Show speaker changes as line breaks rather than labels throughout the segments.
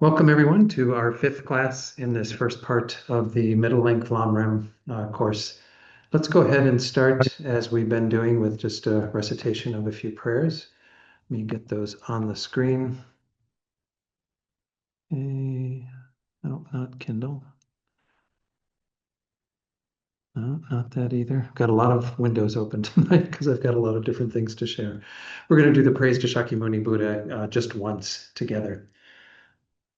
Welcome everyone to our fifth class in this first part of the middle length Lamrim course. Let's go ahead and start as we've been doing with just a recitation of a few prayers. Let me get those on the screen. No, not Kindle. No, not that either. Got a lot of windows open tonight because I've got a lot of different things to share. We're going to do the praise to Shakyamuni Buddha just once together.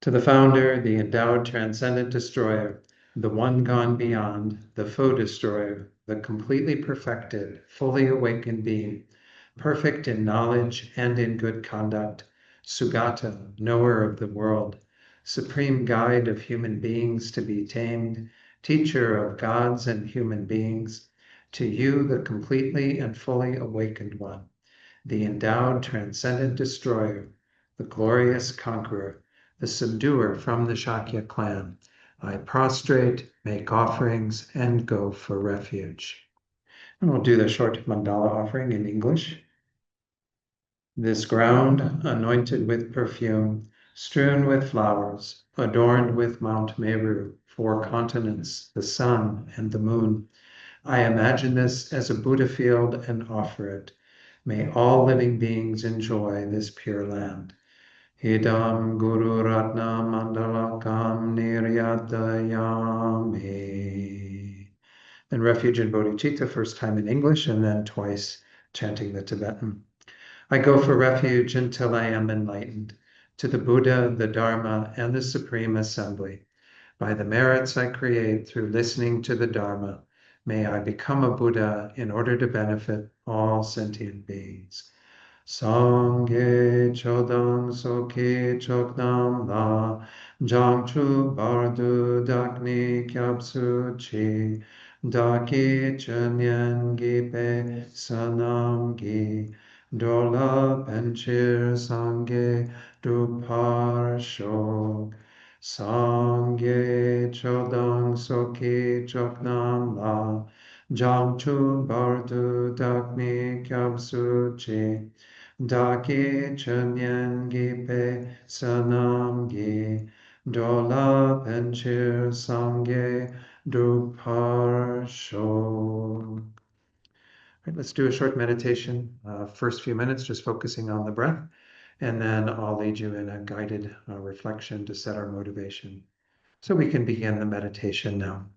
To the founder, the endowed transcendent destroyer, the one gone beyond, the foe destroyer, the completely perfected, fully awakened being, perfect in knowledge and in good conduct, Sugata, knower of the world, supreme guide of human beings to be tamed, teacher of gods and human beings, to you, the completely and fully awakened one, the endowed transcendent destroyer, the glorious conqueror, the subduer from the Shakya clan, I prostrate, make offerings, and go for refuge. And we'll do the short mandala offering in English. This ground, anointed with perfume, strewn with flowers, adorned with Mount Meru, four continents, the sun and the moon. I imagine this as a Buddha field and offer it. May all living beings enjoy this pure land. Idam Guru Ratna Mandalakam Niryatayami. And refuge in bodhicitta, first time in English and then twice chanting the Tibetan. I go for refuge until I am enlightened, to the Buddha, the Dharma, and the Supreme Assembly. By the merits I create through listening to the Dharma, may I become a Buddha in order to benefit all sentient beings. Sangye chodang soke chokdam la jangchu bardu dakni kyapsu chi daki chanyan gipe sanam gi dola penchir sangye dupar shok Sangye chodang soki choknam la jangchu bardu dakni kyapsu chi Daki chanyan gipe sanam gi dola penchir sangye dupar shok. Right, let's do a short meditation. First few minutes, just focusing on the breath, and then I'll lead you in a guided reflection to set our motivation. So we can begin the meditation now.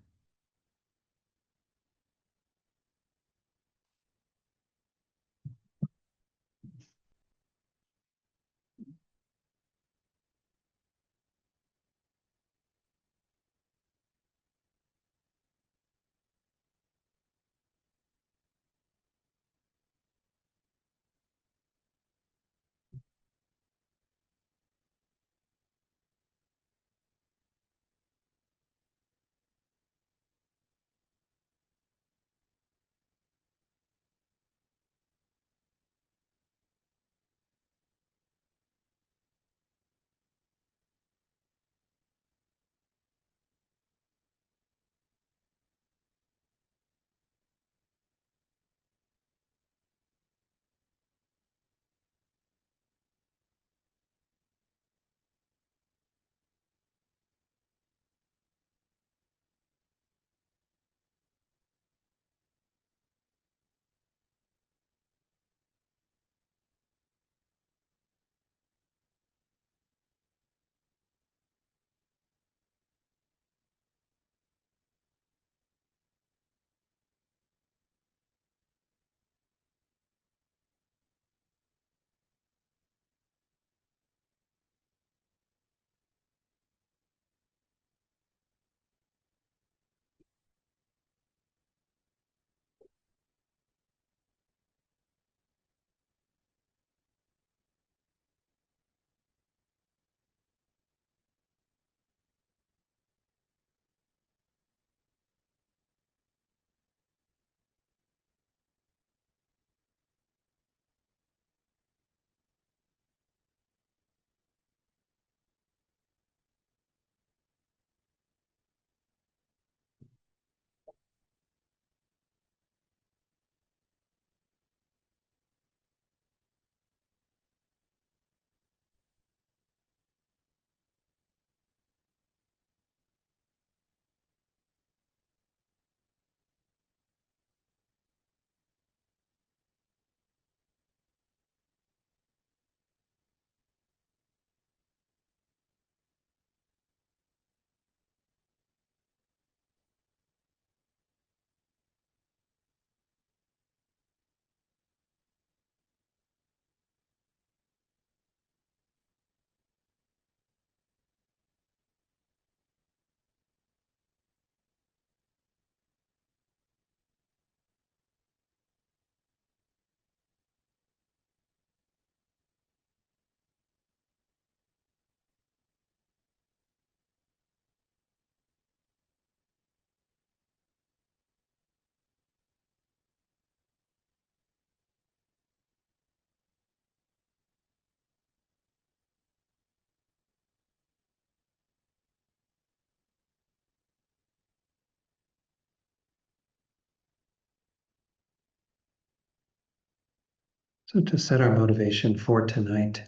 So to set our motivation for tonight,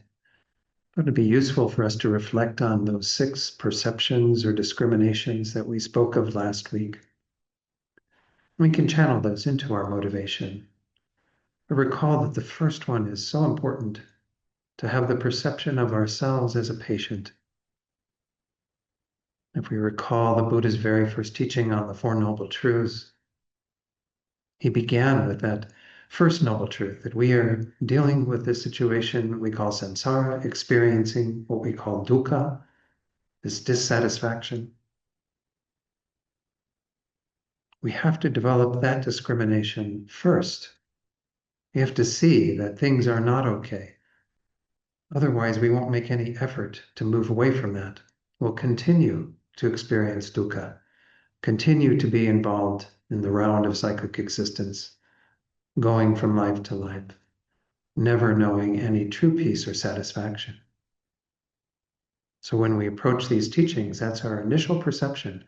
it would be useful for us to reflect on those 6 perceptions or discriminations that we spoke of last week. We can channel those into our motivation. But recall that the first one is so important, to have the perception of ourselves as a patient. If we recall the Buddha's very first teaching on the Four Noble Truths, he began with that first noble truth, that we are dealing with this situation we call samsara, experiencing what we call dukkha, this dissatisfaction. We have to develop that discrimination first. We have to see that things are not okay. Otherwise, we won't make any effort to move away from that. We'll continue to experience dukkha, continue to be involved in the round of cyclic existence, going from life to life, never knowing any true peace or satisfaction. So when we approach these teachings, that's our initial perception,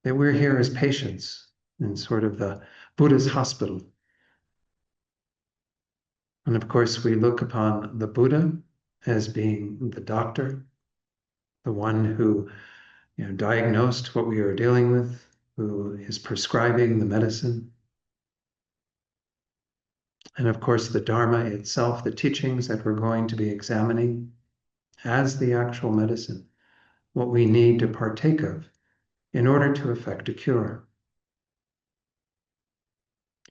that we're here as patients in sort of the Buddha's hospital. And of course, we look upon the Buddha as being the doctor, the one who diagnosed what we are dealing with, who is prescribing the medicine. And of course, the Dharma itself, the teachings that we're going to be examining as the actual medicine, what we need to partake of in order to effect a cure.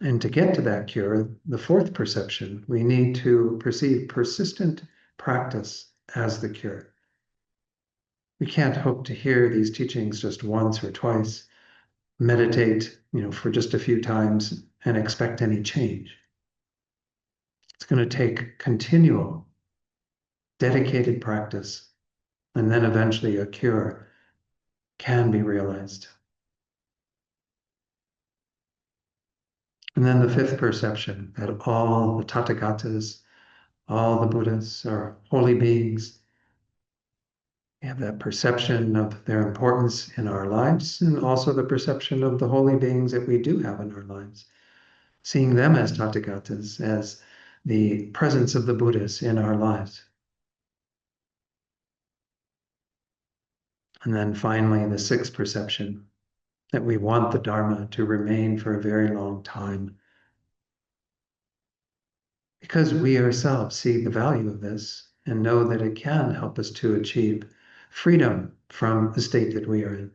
And to get to that cure, the fourth perception, we need to perceive persistent practice as the cure. We can't hope to hear these teachings just once or twice, meditate, for just a few times and expect any change. It's going to take continual, dedicated practice, and then eventually a cure can be realized. And then the fifth perception, that all the Tathagatas, all the Buddhas are holy beings. We have that perception of their importance in our lives, and also the perception of the holy beings that we do have in our lives. Seeing them as Tathagatas, as the presence of the Buddhas in our lives. And then finally, the sixth perception, that we want the Dharma to remain for a very long time. Because we ourselves see the value of this and know that it can help us to achieve freedom from the state that we are in.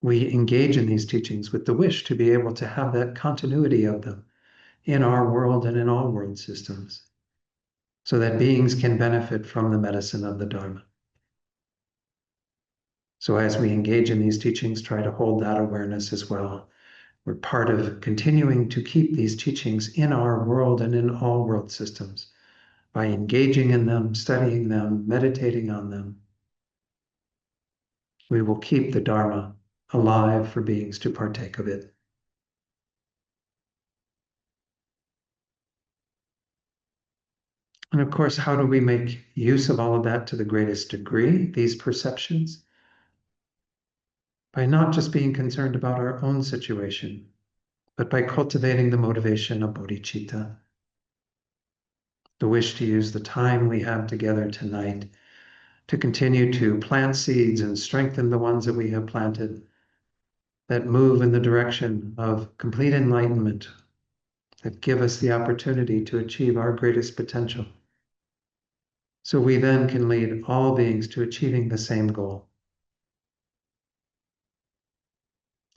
We engage in these teachings with the wish to be able to have that continuity of them in our world and in all world systems, so that beings can benefit from the medicine of the Dharma. So as we engage in these teachings, try to hold that awareness as well. We're part of continuing to keep these teachings in our world and in all world systems by engaging in them, studying them, meditating on them. We will keep the Dharma alive for beings to partake of it. And of course, how do we make use of all of that to the greatest degree, these perceptions? By not just being concerned about our own situation, but by cultivating the motivation of bodhicitta, the wish to use the time we have together tonight to continue to plant seeds and strengthen the ones that we have planted that move in the direction of complete enlightenment, that give us the opportunity to achieve our greatest potential. So we then can lead all beings to achieving the same goal.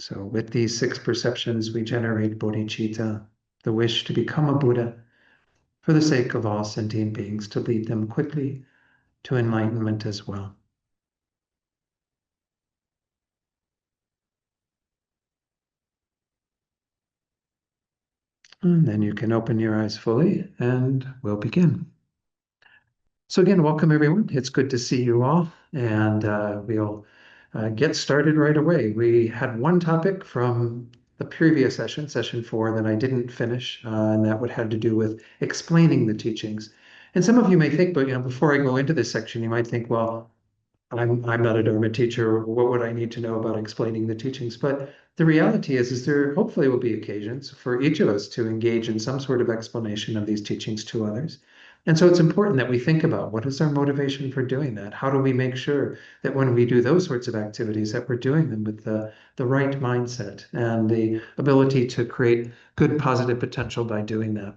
So with these 6 perceptions, we generate bodhicitta, the wish to become a Buddha, for the sake of all sentient beings, to lead them quickly to enlightenment as well. And then you can open your eyes fully and we'll begin. So again, welcome everyone. It's good to see you all, and we'll get started right away. We had one topic from the previous session, session 4, that I didn't finish, and that would have to do with explaining the teachings. And some of you may think, but before I go into this section, you might think, well, I'm not a Dharma teacher. What would I need to know about explaining the teachings? But the reality is there hopefully will be occasions for each of us to engage in some sort of explanation of these teachings to others. And so it's important that we think about what is our motivation for doing that? How do we make sure that when we do those sorts of activities that we're doing them with the right mindset and the ability to create good positive potential by doing that?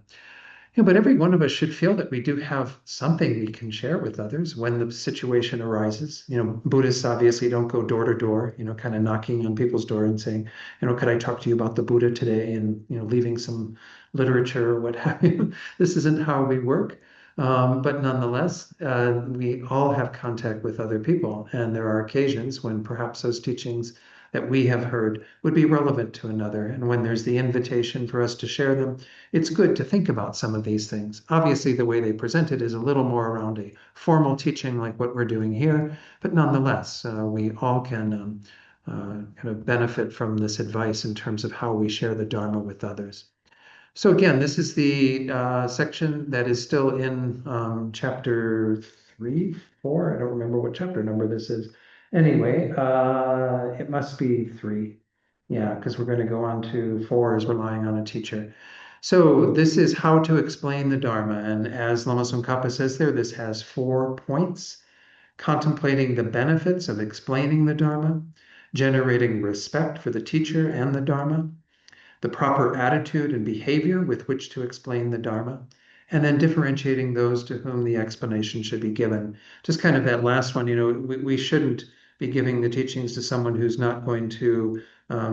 But every one of us should feel that we do have something we can share with others when the situation arises. Buddhists obviously don't go door to door, kind of knocking on people's door and saying, could I talk to you about the Buddha today? And, leaving some literature or what have you. This isn't how we work. But nonetheless, we all have contact with other people. And there are occasions when perhaps those teachings that we have heard would be relevant to another. And when there's the invitation for us to share them, it's good to think about some of these things. Obviously, the way they present it is a little more around a formal teaching like what we're doing here, but nonetheless, we all can kind of benefit from this advice in terms of how we share the Dharma with others. So again, this is the section that is still in chapter 3, 4. I don't remember what chapter number this is. Anyway, it must be 3. Yeah, because we're going to go on to 4 as relying on a teacher. So this is how to explain the Dharma. And as Lama Tsongkhapa says there, this has 4 points: contemplating the benefits of explaining the Dharma, generating respect for the teacher and the Dharma, the proper attitude and behavior with which to explain the Dharma, and then differentiating those to whom the explanation should be given. Just kind of that last one, we shouldn't be giving the teachings to someone who's not going to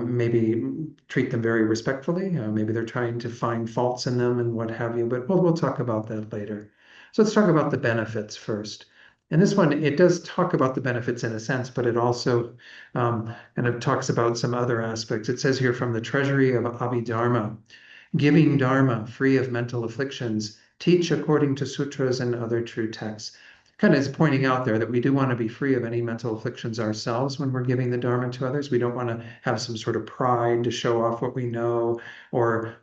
maybe treat them very respectfully. Maybe they're trying to find faults in them and what have you, but we'll talk about that later. So let's talk about the benefits first. And this one, it does talk about the benefits in a sense, but it also kind of talks about some other aspects. It says here, from the treasury of Abhidharma, giving Dharma free of mental afflictions, teach according to sutras and other true texts. Kind of is pointing out there that we do want to be free of any mental afflictions ourselves when we're giving the Dharma to others. We don't want to have some sort of pride to show off what we know, or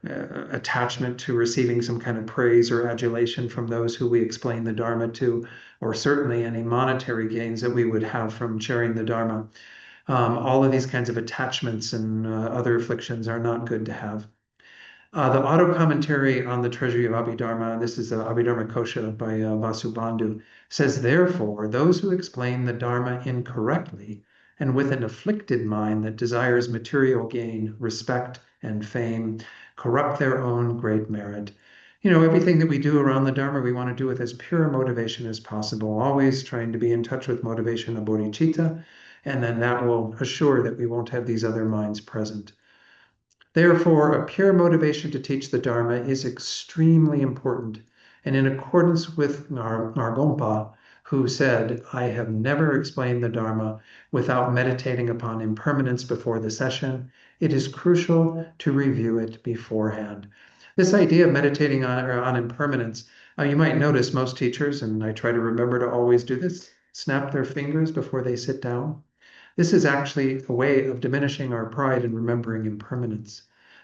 attachment to receiving some kind of praise or adulation from those who we explain the Dharma to, or certainly any monetary gains that we would have from sharing the Dharma. All of these kinds of attachments and other afflictions are not good to have. The auto commentary on the Treasury of Abhidharma, this is Abhidharma Kosha by Vasubandhu, says, therefore, those who explain the Dharma incorrectly and with an afflicted mind that desires material gain, respect, and fame, corrupt their own great merit. Everything that we do around the Dharma, we want to do with as pure motivation as possible, always trying to be in touch with motivation of bodhicitta, and then that will assure that we won't have these other minds present. Therefore, a pure motivation to teach the Dharma is extremely important. And in accordance with Nargompa, who said, I have never explained the Dharma without meditating upon impermanence before the session, it is crucial to review it beforehand. This idea of meditating on impermanence, you might notice most teachers, and I try to remember to always do this, snap their fingers before they sit down. This is actually a way of diminishing our pride and remembering impermanence.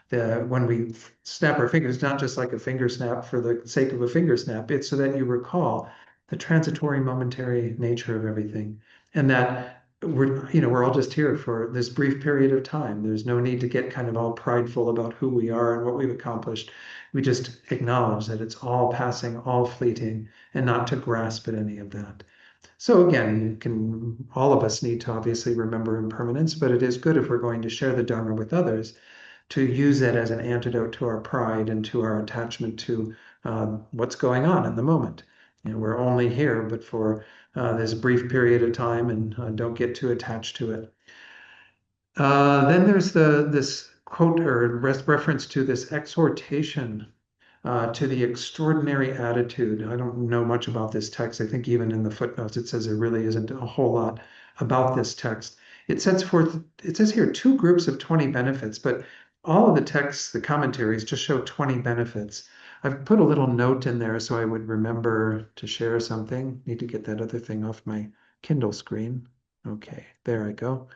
When we snap our fingers, not just like a finger snap for the sake of a finger snap, it's so that you recall the transitory, momentary nature of everything, and that we're all just here for this brief period of time. There's no need to get kind of all prideful about who we are and what we've accomplished. We just acknowledge that it's all passing, all fleeting, and not to grasp at any of that. So again, all of us need to obviously remember impermanence, but it is good if we're going to share the Dharma with others to use it as an antidote to our pride and to our attachment to what's going on in the moment. We're only here, but for this brief period of time, and don't get too attached to it. Then there's this quote or reference to this exhortation to the extraordinary attitude. I don't know much about this text. I think even in the footnotes it says there really isn't a whole lot about this text. It says here 2 groups of 20 benefits, but all of the texts, the commentaries, just show 20 benefits. I've put a little note in there so I would remember to share something. Need to get that other thing off my Kindle screen. Okay, there I go.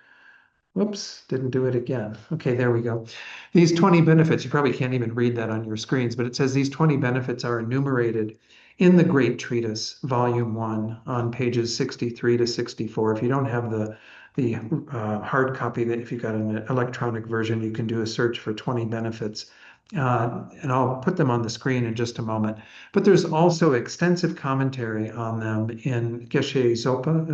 Whoops, didn't do it again. Okay, there we go. These 20 benefits, you probably can't even read that on your screens, but it says these 20 benefits are enumerated in the Great Treatise, Volume 1, on pages 63 to 64. If you don't have the hard copy, that if you've got an electronic version, you can do a search for 20 benefits. And I'll put them on the screen in just a moment. But there's also extensive commentary on them in Geshe Lundab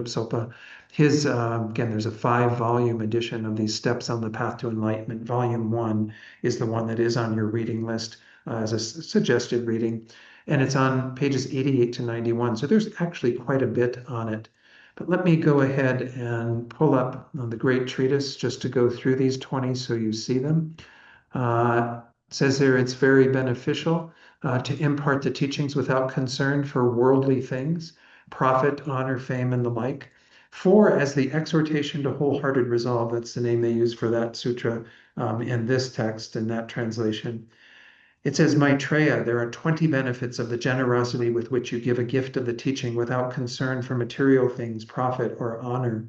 Sopa. His, again, there's a 5-volume edition of these Steps on the Path to Enlightenment. Volume 1 is the one that is on your reading list as a suggested reading. And it's on pages 88 to 91. So there's actually quite a bit on it. But let me go ahead and pull up the Great Treatise just to go through these 20 so you see them. It says there it's very beneficial to impart the teachings without concern for worldly things, profit, honor, fame, and the like. For as the exhortation to wholehearted resolve, that's the name they use for that sutra in this text, in that translation. It says, Maitreya, there are 20 benefits of the generosity with which you give a gift of the teaching without concern for material things, profit, or honor.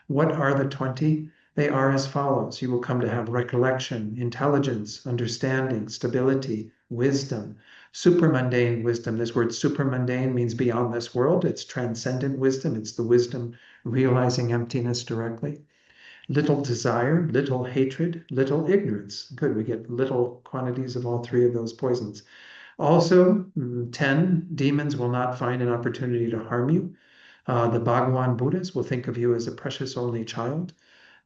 What are the 20? They are as follows. You will come to have recollection, intelligence, understanding, stability, wisdom, supramundane wisdom. This word supramundane means beyond this world. It's transcendent wisdom. It's the wisdom realizing emptiness directly. Little desire, little hatred, little ignorance. Good, we get little quantities of all 3 of those poisons. Also, 10, demons will not find an opportunity to harm you. The Bhagawan Buddhas will think of you as a precious only child.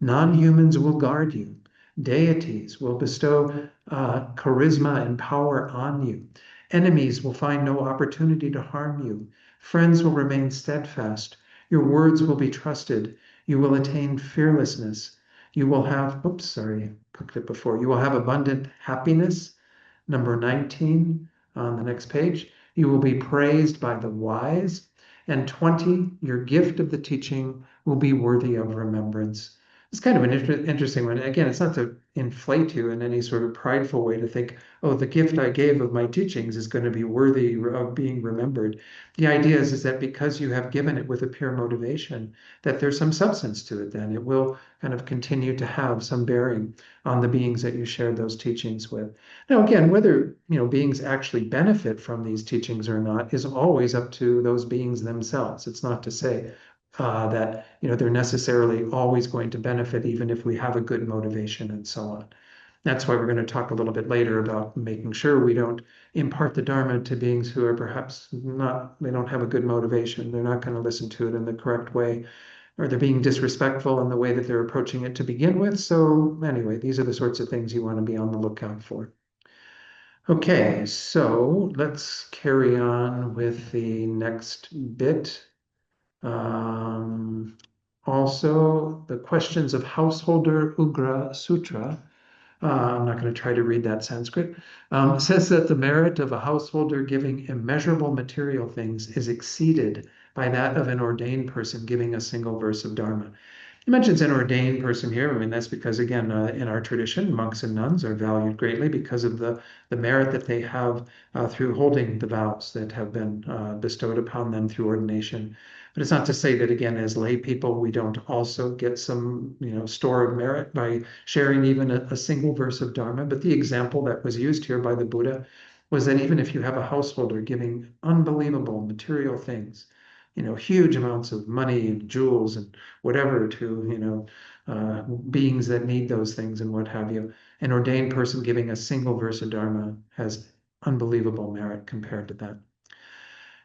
Non-humans will guard you. Deities will bestow charisma and power on you. Enemies will find no opportunity to harm you. Friends will remain steadfast. Your words will be trusted. You will attain fearlessness. You will have, clicked it before. You will have abundant happiness. Number 19 on the next page. You will be praised by the wise. And 20, your gift of the teaching will be worthy of remembrance. It's kind of an interesting one. Again, it's not to inflate you in any sort of prideful way to think, oh, the gift I gave of my teachings is going to be worthy of being remembered. The idea is that because you have given it with a pure motivation, that there's some substance to it then. It will kind of continue to have some bearing on the beings that you shared those teachings with. Now, again, whether beings actually benefit from these teachings or not is always up to those beings themselves. It's not to say that they're necessarily always going to benefit, even if we have a good motivation and so on. That's why we're going to talk a little bit later about making sure we don't impart the Dharma to beings who are perhaps they don't have a good motivation. They're not going to listen to it in the correct way, or they're being disrespectful in the way that they're approaching it to begin with. So anyway, these are the sorts of things you want to be on the lookout for. Okay, so let's carry on with the next bit. Also, the questions of Householder Ugra Sutra. I'm not going to try to read that Sanskrit. Says that the merit of a householder giving immeasurable material things is exceeded by that of an ordained person giving a single verse of Dharma. He mentions an ordained person here. I mean, that's because, again, in our tradition, monks and nuns are valued greatly because of the merit that they have through holding the vows that have been bestowed upon them through ordination. But it's not to say that, again, as lay people, we don't also get some, store of merit by sharing even a single verse of Dharma. But the example that was used here by the Buddha was that even if you have a householder giving unbelievable material things, huge amounts of money and jewels and whatever to, beings that need those things and what have you. An ordained person giving a single verse of Dharma has unbelievable merit compared to that.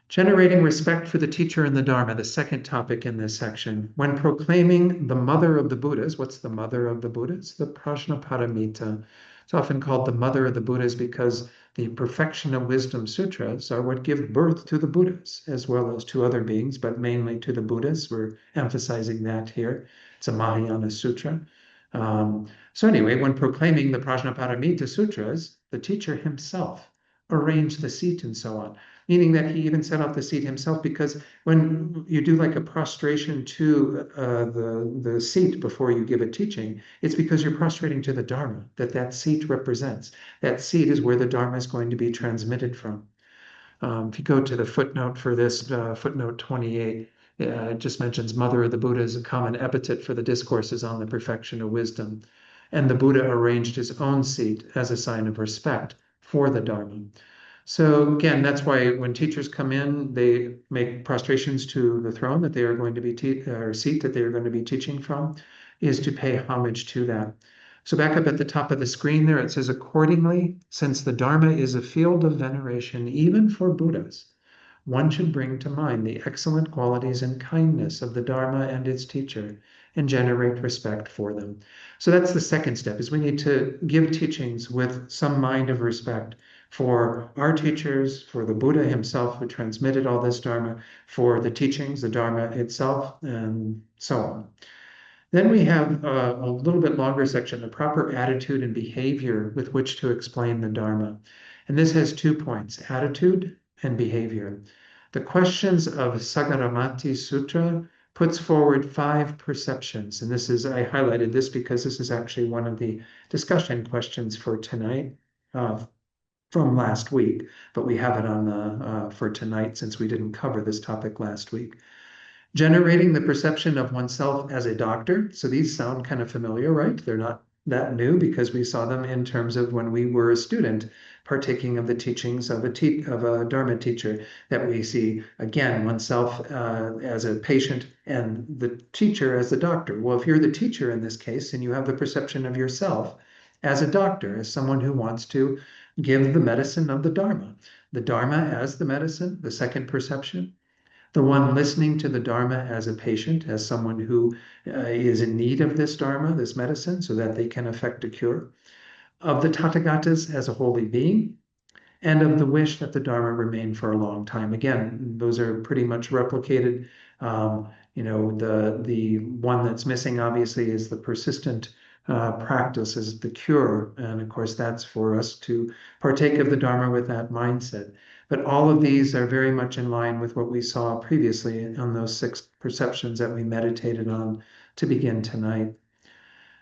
Generating respect for the teacher and the Dharma, the second topic in this section. When proclaiming the mother of the Buddhas, what's the mother of the Buddhas? The Prajnaparamita. It's often called the mother of the Buddhas because the Perfection of Wisdom Sutras are what give birth to the Buddhas, as well as to other beings, but mainly to the Buddhas. We're emphasizing that here. It's a Mahayana sutra. So anyway, when proclaiming the Prajnaparamita Sutras, the teacher himself arranged the seat and so on, meaning that he even set up the seat himself, because when you do like a prostration to the seat before you give a teaching, it's because you're prostrating to the Dharma that seat represents. That seat is where the Dharma is going to be transmitted from. If you go to the footnote for this, footnote 28, it just mentions Mother of the Buddha as a common epithet for the discourses on the perfection of wisdom. And the Buddha arranged his own seat as a sign of respect for the Dharma. So again, that's why when teachers come in, they make prostrations to the throne that they are going to be or seat that they are going to be teaching from, is to pay homage to that. So back up at the top of the screen there, it says, accordingly, since the Dharma is a field of veneration even for Buddhas, one should bring to mind the excellent qualities and kindness of the Dharma and its teacher and generate respect for them. So that's the second step, is we need to give teachings with some mind of respect for our teachers, for the Buddha himself who transmitted all this Dharma, for the teachings, the Dharma itself, and so on. Then we have a little bit longer section, the proper attitude and behavior with which to explain the Dharma. And this has 2 points, attitude and behavior. The questions of Sagaramati Sutra puts forward 5 perceptions. And this is, I highlighted this because this is actually one of the discussion questions for tonight from last week, but we have it on the for tonight since we didn't cover this topic last week. Generating the perception of oneself as a doctor. So these sound kind of familiar, right? They're not that new because we saw them in terms of when we were a student partaking of the teachings of a Dharma teacher, that we see again oneself as a patient and the teacher as the doctor. Well, if you're the teacher in this case and you have the perception of yourself as a doctor, as someone who wants to give the medicine of the Dharma as the medicine, the second perception. The one listening to the Dharma as a patient, as someone who is in need of this Dharma, this medicine, so that they can effect a cure. Of the Tathagatas as a holy being, and of the wish that the Dharma remain for a long time. Again, those are pretty much replicated. The one that's missing, obviously, is the persistent practice as the cure. And of course, that's for us to partake of the Dharma with that mindset. But all of these are very much in line with what we saw previously on those 6 perceptions that we meditated on to begin tonight.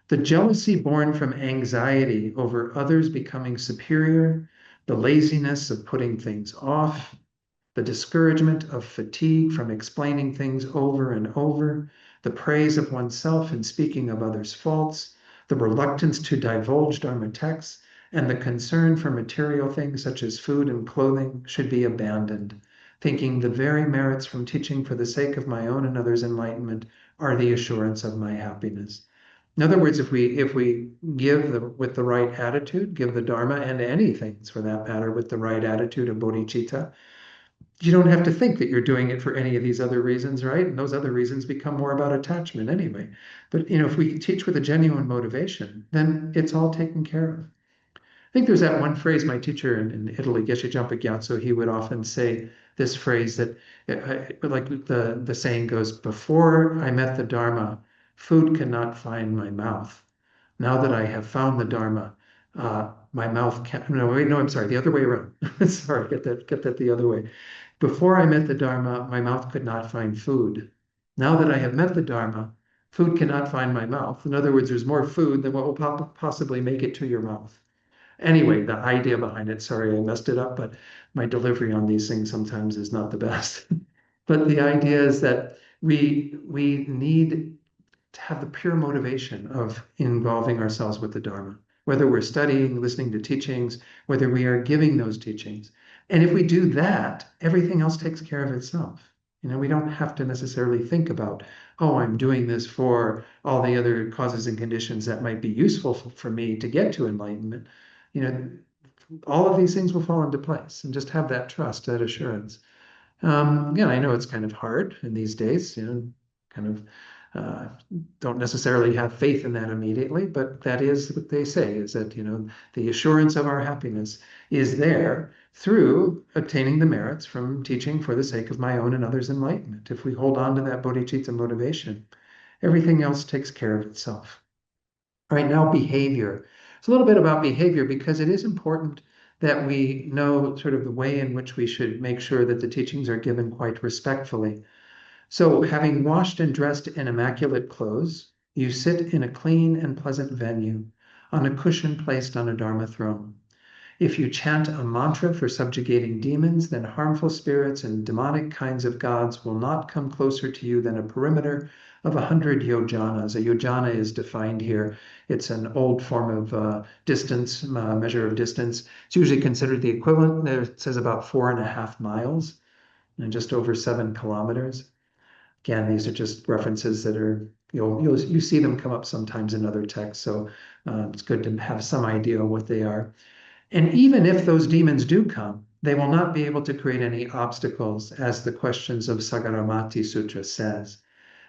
The jealousy born from anxiety over others becoming superior, the laziness of putting things off, the discouragement of fatigue from explaining things over and over, the praise of oneself in speaking of others' faults, the reluctance to divulge Dharma texts, and the concern for material things such as food and clothing should be abandoned, thinking the very merits from teaching for the sake of my own and others' enlightenment are the assurance of my happiness. In other words, if we give with the right attitude, give the Dharma and any things for that matter with the right attitude of bodhicitta, you don't have to think that you're doing it for any of these other reasons, right? And those other reasons become more about attachment anyway. But if we teach with a genuine motivation, then it's all taken care of. I think there's that one phrase my teacher in Italy, Geshe Jampa Gyatso, he would often say this phrase that, like the saying goes, before I met the Dharma, food could not find my mouth. Now that I have found the Dharma, my mouth can't, no, wait, no, I'm sorry, the other way around. Sorry, get that the other way. Before I met the Dharma, my mouth could not find food. Now that I have met the Dharma, food cannot find my mouth. In other words, there's more food than what will possibly make it to your mouth. Anyway, the idea behind it, sorry, I messed it up, but my delivery on these things sometimes is not the best. But the idea is that we need to have the pure motivation of involving ourselves with the Dharma, whether we're studying, listening to teachings, whether we are giving those teachings. And if we do that, everything else takes care of itself. We don't have to necessarily think about, oh, I'm doing this for all the other causes and conditions that might be useful for me to get to enlightenment. All of these things will fall into place, and just have that trust, that assurance. Again, I know it's kind of hard in these days, kind of don't necessarily have faith in that immediately, but that is what they say, is that, the assurance of our happiness is there through obtaining the merits from teaching for the sake of my own and others' enlightenment. If we hold on to that bodhicitta motivation, everything else takes care of itself. All right, now behavior. It's a little bit about behavior because it is important that we know sort of the way in which we should make sure that the teachings are given quite respectfully. So, having washed and dressed in immaculate clothes, you sit in a clean and pleasant venue on a cushion placed on a Dharma throne. If you chant a mantra for subjugating demons, then harmful spirits and demonic kinds of gods will not come closer to you than a perimeter of 100 yojanas. A yojana is defined here. It's an old form of distance, measure of distance. It's usually considered the equivalent. There it says about 4.5 miles and just over 7 kilometers. Again, these are just references that are, you see them come up sometimes in other texts. So it's good to have some idea of what they are. And even if those demons do come, they will not be able to create any obstacles, as the questions of Sagaramati Sutra says.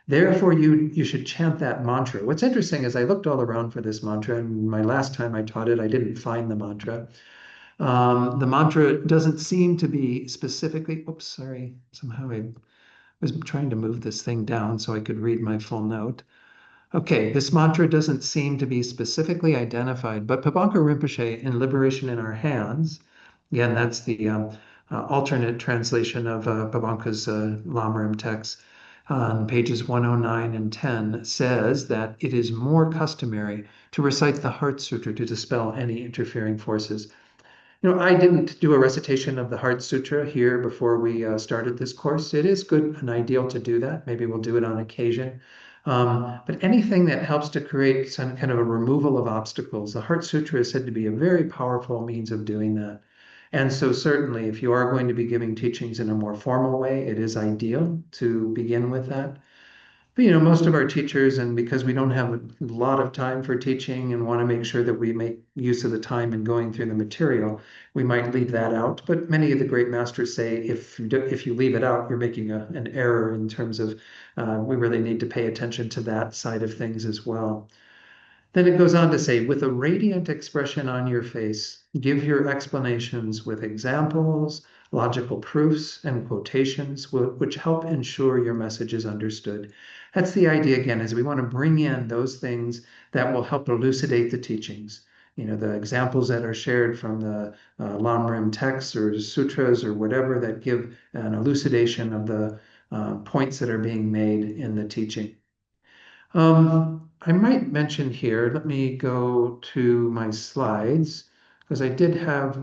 Therefore, you should chant that mantra. What's interesting is I looked all around for this mantra, and my last time I taught it, I didn't find the mantra. The mantra doesn't seem to be specifically, oops, sorry, somehow I was trying to move this thing down so I could read my full note. Okay, this mantra doesn't seem to be specifically identified, but Pabanka Rinpoche in Liberation in Our Hands, again, that's the alternate translation of Pabanka's Lamrim text on pages 109 and 10, says that it is more customary to recite the Heart Sutra to dispel any interfering forces. I didn't do a recitation of the Heart Sutra here before we started this course. It is good and ideal to do that. Maybe we'll do it on occasion. But anything that helps to create some kind of a removal of obstacles, the Heart Sutra is said to be a very powerful means of doing that. And so certainly, if you are going to be giving teachings in a more formal way, it is ideal to begin with that. But most of our teachers, and because we don't have a lot of time for teaching and want to make sure that we make use of the time in going through the material, we might leave that out. But many of the great masters say if you leave it out, you're making an error in terms of we really need to pay attention to that side of things as well. Then it goes on to say, with a radiant expression on your face, give your explanations with examples, logical proofs, and quotations, which help ensure your message is understood. That's the idea, again, is we want to bring in those things that will help elucidate the teachings. The examples that are shared from the Lamrim texts or sutras or whatever that give an elucidation of the points that are being made in the teaching. I might mention here, let me go to my slides, because I did have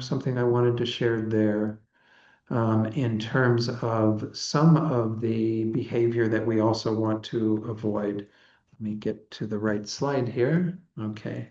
something I wanted to share there in terms of some of the behavior that we also want to avoid. Let me get to the right slide here. Okay.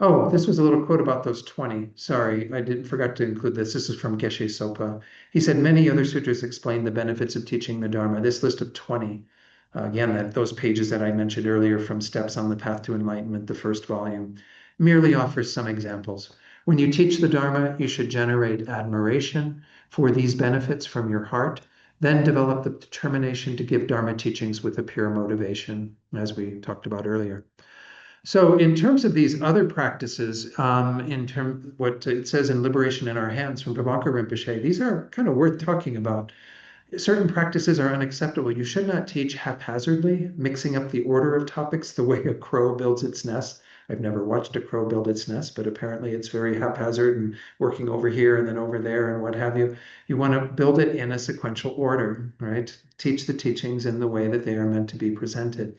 Oh, this was a little quote about those 20. Sorry, I forgot to include this. This is from Geshe Sopa. He said, many other sutras explain the benefits of teaching the Dharma. This list of 20, again, those pages that I mentioned earlier from Steps on the Path to Enlightenment, the first volume, merely offers some examples. When you teach the Dharma, you should generate admiration for these benefits from your heart, then develop the determination to give Dharma teachings with a pure motivation, as we talked about earlier. So in terms of these other practices, what it says in Liberation in Our Hands from Pabanka Rinpoche, these are kind of worth talking about. Certain practices are unacceptable. You should not teach haphazardly, mixing up the order of topics the way a crow builds its nest. I've never watched a crow build its nest, but apparently it's very haphazard and working over here and then over there and what have you. You want to build it in a sequential order, right? Teach the teachings in the way that they are meant to be presented.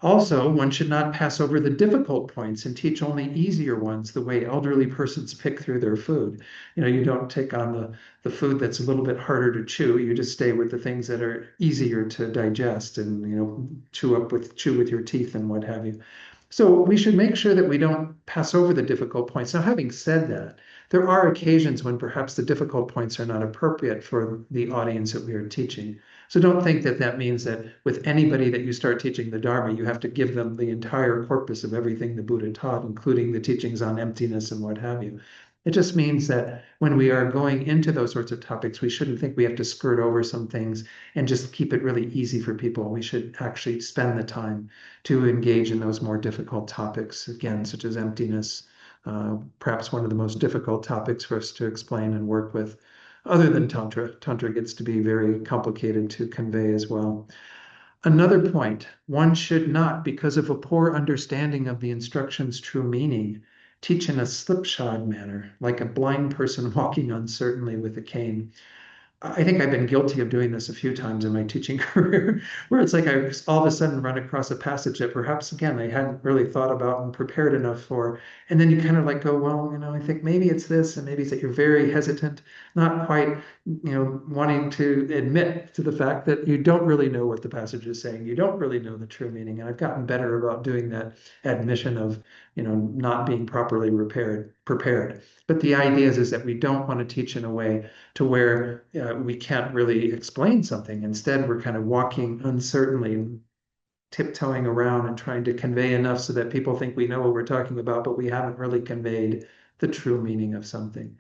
Also, one should not pass over the difficult points and teach only easier ones the way elderly persons pick through their food. You don't take on the food that's a little bit harder to chew. You just stay with the things that are easier to digest and, chew with your teeth and what have you. So we should make sure that we don't pass over the difficult points. Now, having said that, there are occasions when perhaps the difficult points are not appropriate for the audience that we are teaching. So don't think that that means that with anybody that you start teaching the Dharma, you have to give them the entire corpus of everything the Buddha taught, including the teachings on emptiness and what have you. It just means that when we are going into those sorts of topics, we shouldn't think we have to skirt over some things and just keep it really easy for people. We should actually spend the time to engage in those more difficult topics, again, such as emptiness, perhaps one of the most difficult topics for us to explain and work with. Other than Tantra, Tantra gets to be very complicated to convey as well. Another point, one should not, because of a poor understanding of the instruction's true meaning, teach in a slipshod manner, like a blind person walking uncertainly with a cane. I think I've been guilty of doing this a few times in my teaching career, where it's like I all of a sudden run across a passage that perhaps, again, I hadn't really thought about and prepared enough for. And then you kind of like go, well, I think maybe it's this, and maybe it's that you're very hesitant, not quite, wanting to admit to the fact that you don't really know what the passage is saying. You don't really know the true meaning. And I've gotten better about doing that admission of, not being properly prepared. But the idea is that we don't want to teach in a way to where we can't really explain something. Instead, we're kind of walking uncertainly, tiptoeing around and trying to convey enough so that people think we know what we're talking about, but we haven't really conveyed the true meaning of something.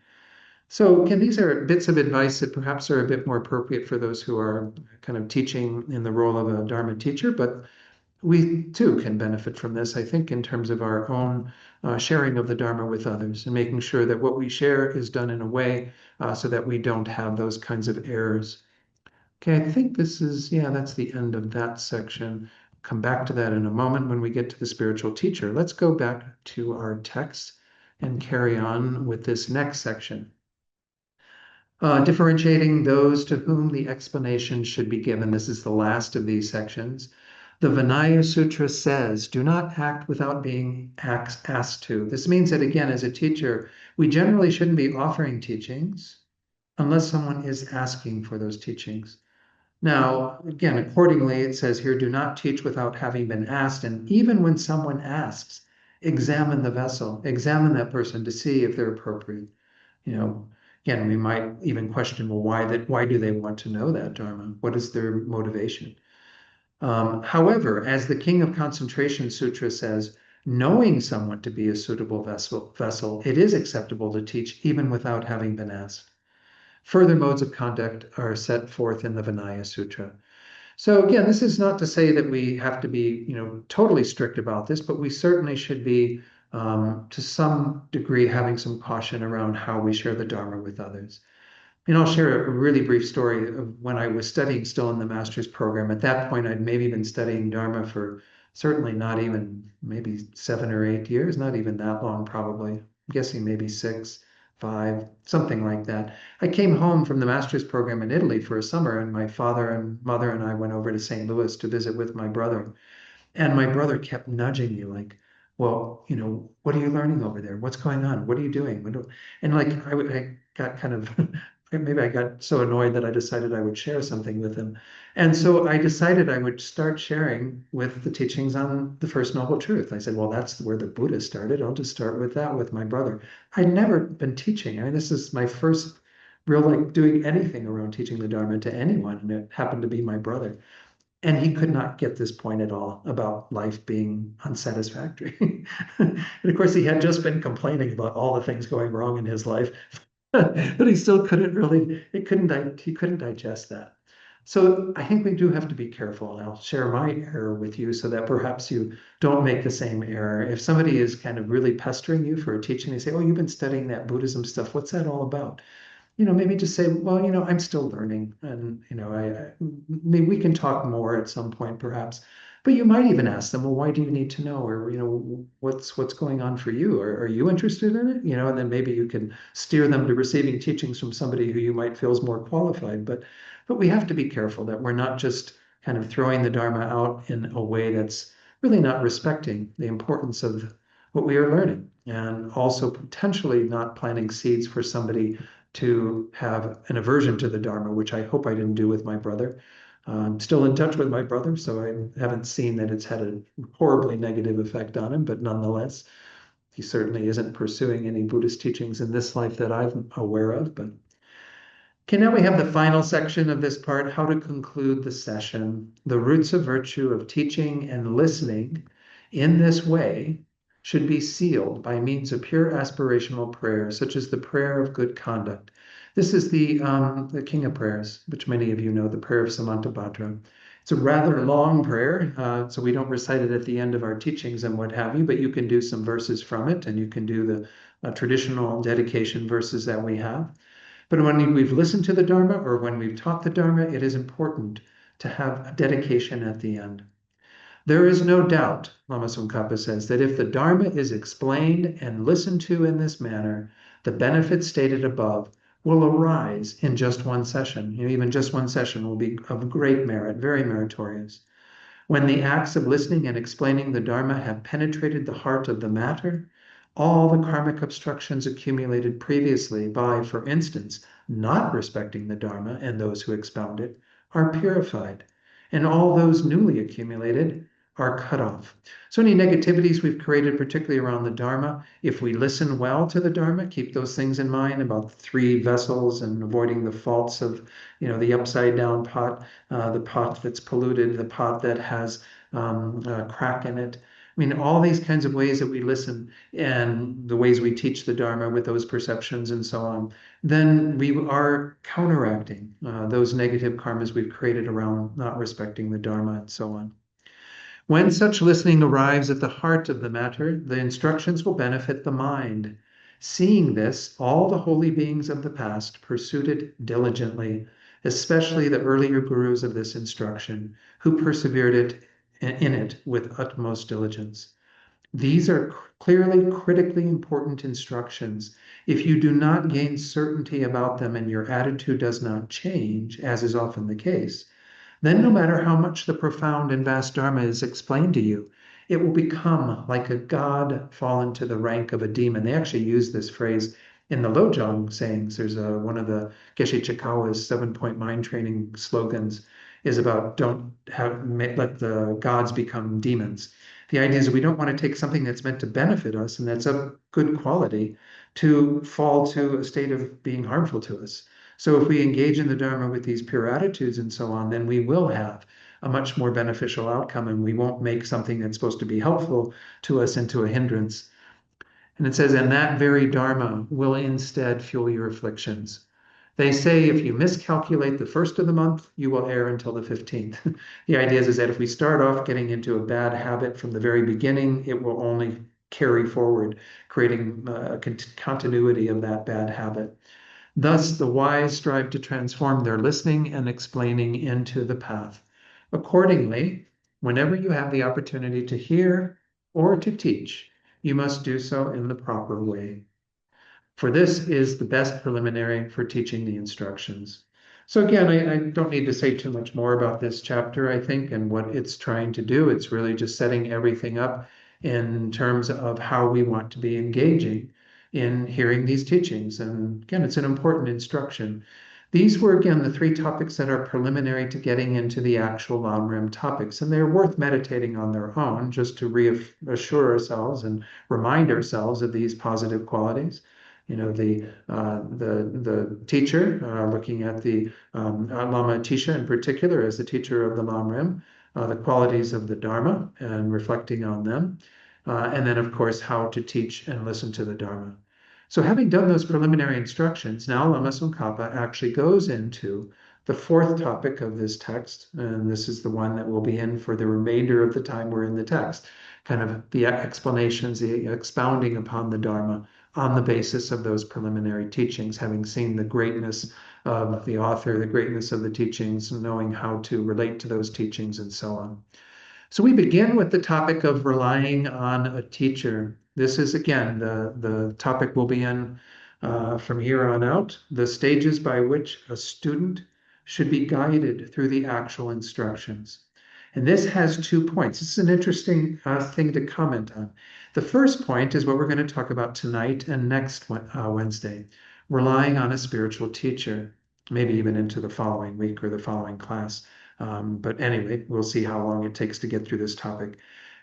So again, these are bits of advice that perhaps are a bit more appropriate for those who are kind of teaching in the role of a Dharma teacher, but we too can benefit from this, I think, in terms of our own sharing of the Dharma with others and making sure that what we share is done in a way so that we don't have those kinds of errors. Okay, I think this is, yeah, that's the end of that section. Come back to that in a moment when we get to the spiritual teacher. Let's go back to our text and carry on with this next section. Differentiating those to whom the explanation should be given. This is the last of these sections. The Vinaya Sutra says, do not act without being asked to. This means that, again, as a teacher, we generally shouldn't be offering teachings unless someone is asking for those teachings. Now, again, accordingly, it says here, do not teach without having been asked. And even when someone asks, examine the vessel, examine that person to see if they're appropriate. Again, we might even question, well, why do they want to know that Dharma? What is their motivation? However, as the King of Concentration Sutra says, knowing someone to be a suitable vessel, it is acceptable to teach even without having been asked. Further modes of conduct are set forth in the Vinaya Sutra. So again, this is not to say that we have to be, totally strict about this, but we certainly should be, to some degree, having some caution around how we share the Dharma with others. I'll share a really brief story of when I was studying still in the master's program. At that point, I'd maybe been studying Dharma for certainly not even maybe 7 or 8 years, not even that long, probably. I'm guessing maybe 6, 5, something like that. I came home from the master's program in Italy for a summer, and my father and mother and I went over to St. Louis to visit with my brother. And my brother kept nudging me like, well, what are you learning over there? What's going on? What are you doing? And like, I got kind of, maybe I got so annoyed that I decided I would share something with him. And so I decided I would start sharing with the teachings on the First Noble Truth. I said, well, that's where the Buddha started. I'll just start with that with my brother. I'd never been teaching. I mean, this is my first real like doing anything around teaching the Dharma to anyone. And it happened to be my brother. And he could not get this point at all about life being unsatisfactory. And of course, he had just been complaining about all the things going wrong in his life, but he still couldn't really, he couldn't digest that. So I think we do have to be careful. And I'll share my error with you so that perhaps you don't make the same error. If somebody is kind of really pestering you for a teaching, they say, oh, you've been studying that Buddhism stuff. What's that all about? Maybe just say, well, I'm still learning, and maybe we can talk more at some point, perhaps. But you might even ask them, well, why do you need to know, or what's going on for you, or are you interested in it? And then maybe you can steer them to receiving teachings from somebody who you might feel is more qualified. But we have to be careful that we're not just kind of throwing the Dharma out in a way that's really not respecting the importance of what we are learning, and also potentially not planting seeds for somebody to have an aversion to the Dharma, which I hope I didn't do with my brother. I'm still in touch with my brother, so I haven't seen that it's had a horribly negative effect on him, but nonetheless, he certainly isn't pursuing any Buddhist teachings in this life that I'm aware of. But okay, now we have the final section of this part, how to conclude the session. The roots of virtue of teaching and listening in this way should be sealed by means of pure aspirational prayer, such as the prayer of good conduct. This is the king of prayers, which many of you know, the prayer of Samantabhadra. It's a rather long prayer, so we don't recite it at the end of our teachings and what have you, but you can do some verses from it, and you can do the traditional dedication verses that we have. But when we've listened to the Dharma or when we've taught the Dharma, it is important to have a dedication at the end. There is no doubt, Lama Tsongkhapa says, that if the Dharma is explained and listened to in this manner, the benefits stated above will arise in just one session. Even just one session will be of great merit, very meritorious. When the acts of listening and explaining the Dharma have penetrated the heart of the matter, all the karmic obstructions accumulated previously by, for instance, not respecting the Dharma and those who expound it, are purified, and all those newly accumulated are cut off. So any negativities we've created, particularly around the Dharma, if we listen well to the Dharma, keep those things in mind about the three vessels and avoiding the faults of, the upside down pot, the pot that's polluted, the pot that has a crack in it. I mean, all these kinds of ways that we listen and the ways we teach the Dharma with those perceptions and so on, then we are counteracting those negative karmas we've created around not respecting the Dharma and so on. When such listening arrives at the heart of the matter, the instructions will benefit the mind. Seeing this, all the holy beings of the past pursued it diligently, especially the earlier gurus of this instruction, who persevered in it with utmost diligence. These are clearly critically important instructions. If you do not gain certainty about them and your attitude does not change, as is often the case, then no matter how much the profound and vast Dharma is explained to you, it will become like a god fallen to the rank of a demon. They actually use this phrase in the Lojong sayings. There's one of the Geshe Chikawa's 7-point mind training slogans is about let the gods become demons. The idea is we don't want to take something that's meant to benefit us and that's of good quality to fall to a state of being harmful to us. So if we engage in the Dharma with these pure attitudes and so on, then we will have a much more beneficial outcome and we won't make something that's supposed to be helpful to us into a hindrance. And it says, and that very Dharma will instead fuel your afflictions. They say if you miscalculate the first of the month, you will err until the 15th. The idea is that if we start off getting into a bad habit from the very beginning, it will only carry forward, creating a continuity of that bad habit. Thus, the wise strive to transform their listening and explaining into the path. Accordingly, whenever you have the opportunity to hear or to teach, you must do so in the proper way. For this is the best preliminary for teaching the instructions. So again, I don't need to say too much more about this chapter, I think, and what it's trying to do. It's really just setting everything up in terms of how we want to be engaging in hearing these teachings. And again, it's an important instruction. These were, again, the three topics that are preliminary to getting into the actual Lamrim topics, and they're worth meditating on their own just to reassure ourselves and remind ourselves of these positive qualities. The teacher, looking at the Lama Atisha in particular as the teacher of the Lamrim, the qualities of the Dharma and reflecting on them, and then, of course, how to teach and listen to the Dharma. So having done those preliminary instructions, now Lama Tsongkhapa actually goes into the fourth topic of this text, and this is the one that we'll be in for the remainder of the time we're in the text, kind of the explanations, the expounding upon the Dharma on the basis of those preliminary teachings, having seen the greatness of the author, the greatness of the teachings, knowing how to relate to those teachings and so on. So we begin with the topic of relying on a teacher. This is, again, the topic we'll be in from here on out, the stages by which a student should be guided through the actual instructions. And this has 2 points. This is an interesting thing to comment on. The first point is what we're going to talk about tonight and next Wednesday, relying on a spiritual teacher, maybe even into the following week or the following class. But anyway, we'll see how long it takes to get through this topic.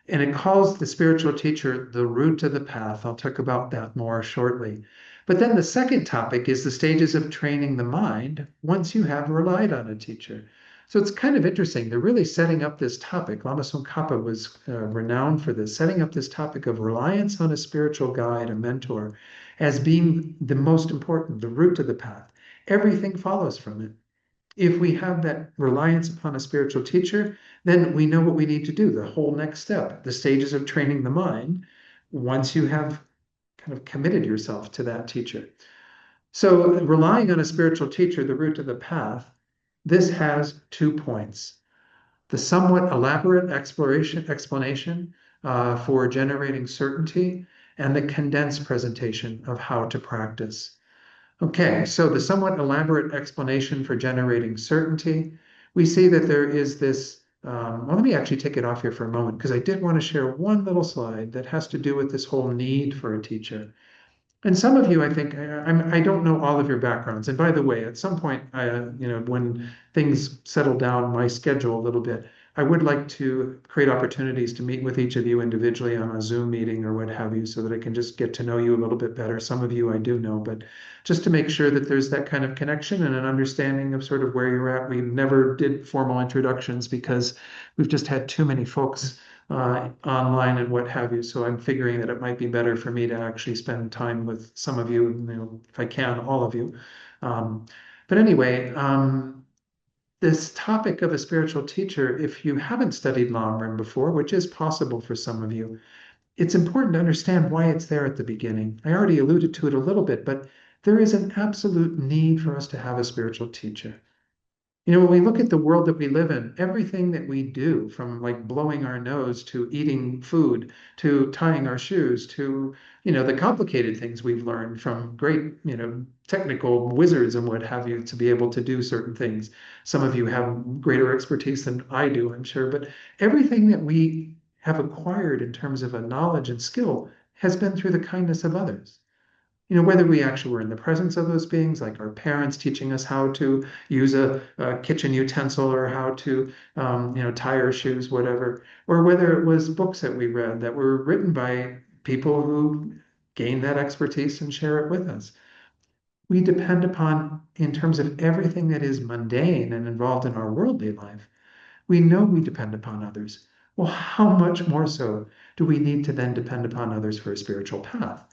And it calls the spiritual teacher the root of the path. I'll talk about that more shortly. But then the second topic is the stages of training the mind once you have relied on a teacher. So it's kind of interesting. They're really setting up this topic. Lama Tsongkhapa was renowned for this, setting up this topic of reliance on a spiritual guide, a mentor, as being the most important, the root of the path. Everything follows from it. If we have that reliance upon a spiritual teacher, then we know what we need to do, the whole next step, the stages of training the mind, once you have kind of committed yourself to that teacher. So relying on a spiritual teacher, the root of the path, this has 2 points. The somewhat elaborate explanation for generating certainty, and the condensed presentation of how to practice. Okay, so the somewhat elaborate explanation for generating certainty, we see that there is this. Well, let me actually take it off here for a moment because I did want to share one little slide that has to do with this whole need for a teacher. And some of you, I think, I don't know all of your backgrounds. And by the way, at some point, when things settle down my schedule a little bit, I would like to create opportunities to meet with each of you individually on a Zoom meeting or what have you, so that I can just get to know you a little bit better. Some of you I do know, but just to make sure that there's that kind of connection and an understanding of sort of where you're at. We never did formal introductions because we've just had too many folks online and what have you. So I'm figuring that it might be better for me to actually spend time with some of you, if I can, all of you. Um, but anyway, this topic of a spiritual teacher, if you haven't studied Lamrim before, which is possible for some of you, it's important to understand why it's there at the beginning. I already alluded to it a little bit, but there is an absolute need for us to have a spiritual teacher. When we look at the world that we live in, everything that we do, from like blowing our nose to eating food to tying our shoes to, the complicated things we've learned from great, technical wizards and what have you to be able to do certain things. Some of you have greater expertise than I do, I'm sure, but everything that we have acquired in terms of a knowledge and skill has been through the kindness of others. Whether we actually were in the presence of those beings, like our parents teaching us how to use a kitchen utensil or how to, tie our shoes, whatever, or whether it was books that we read that were written by people who gained that expertise and share it with us. We depend upon, in terms of everything that is mundane and involved in our worldly life, we know we depend upon others. Well, how much more so do we need to then depend upon others for a spiritual path?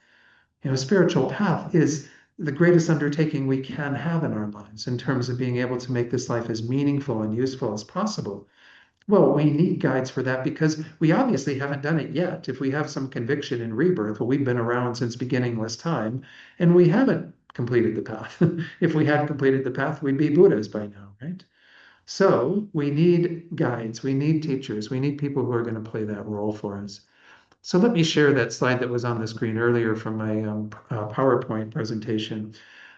Spiritual path is the greatest undertaking we can have in our lives in terms of being able to make this life as meaningful and useful as possible. Well, we need guides for that because we obviously haven't done it yet. If we have some conviction in rebirth, well, we've been around since beginningless time and we haven't completed the path. If we had completed the path, we'd be Buddhas by now, right? So we need guides, we need teachers, we need people who are going to play that role for us. So let me share that slide that was on the screen earlier from my PowerPoint presentation.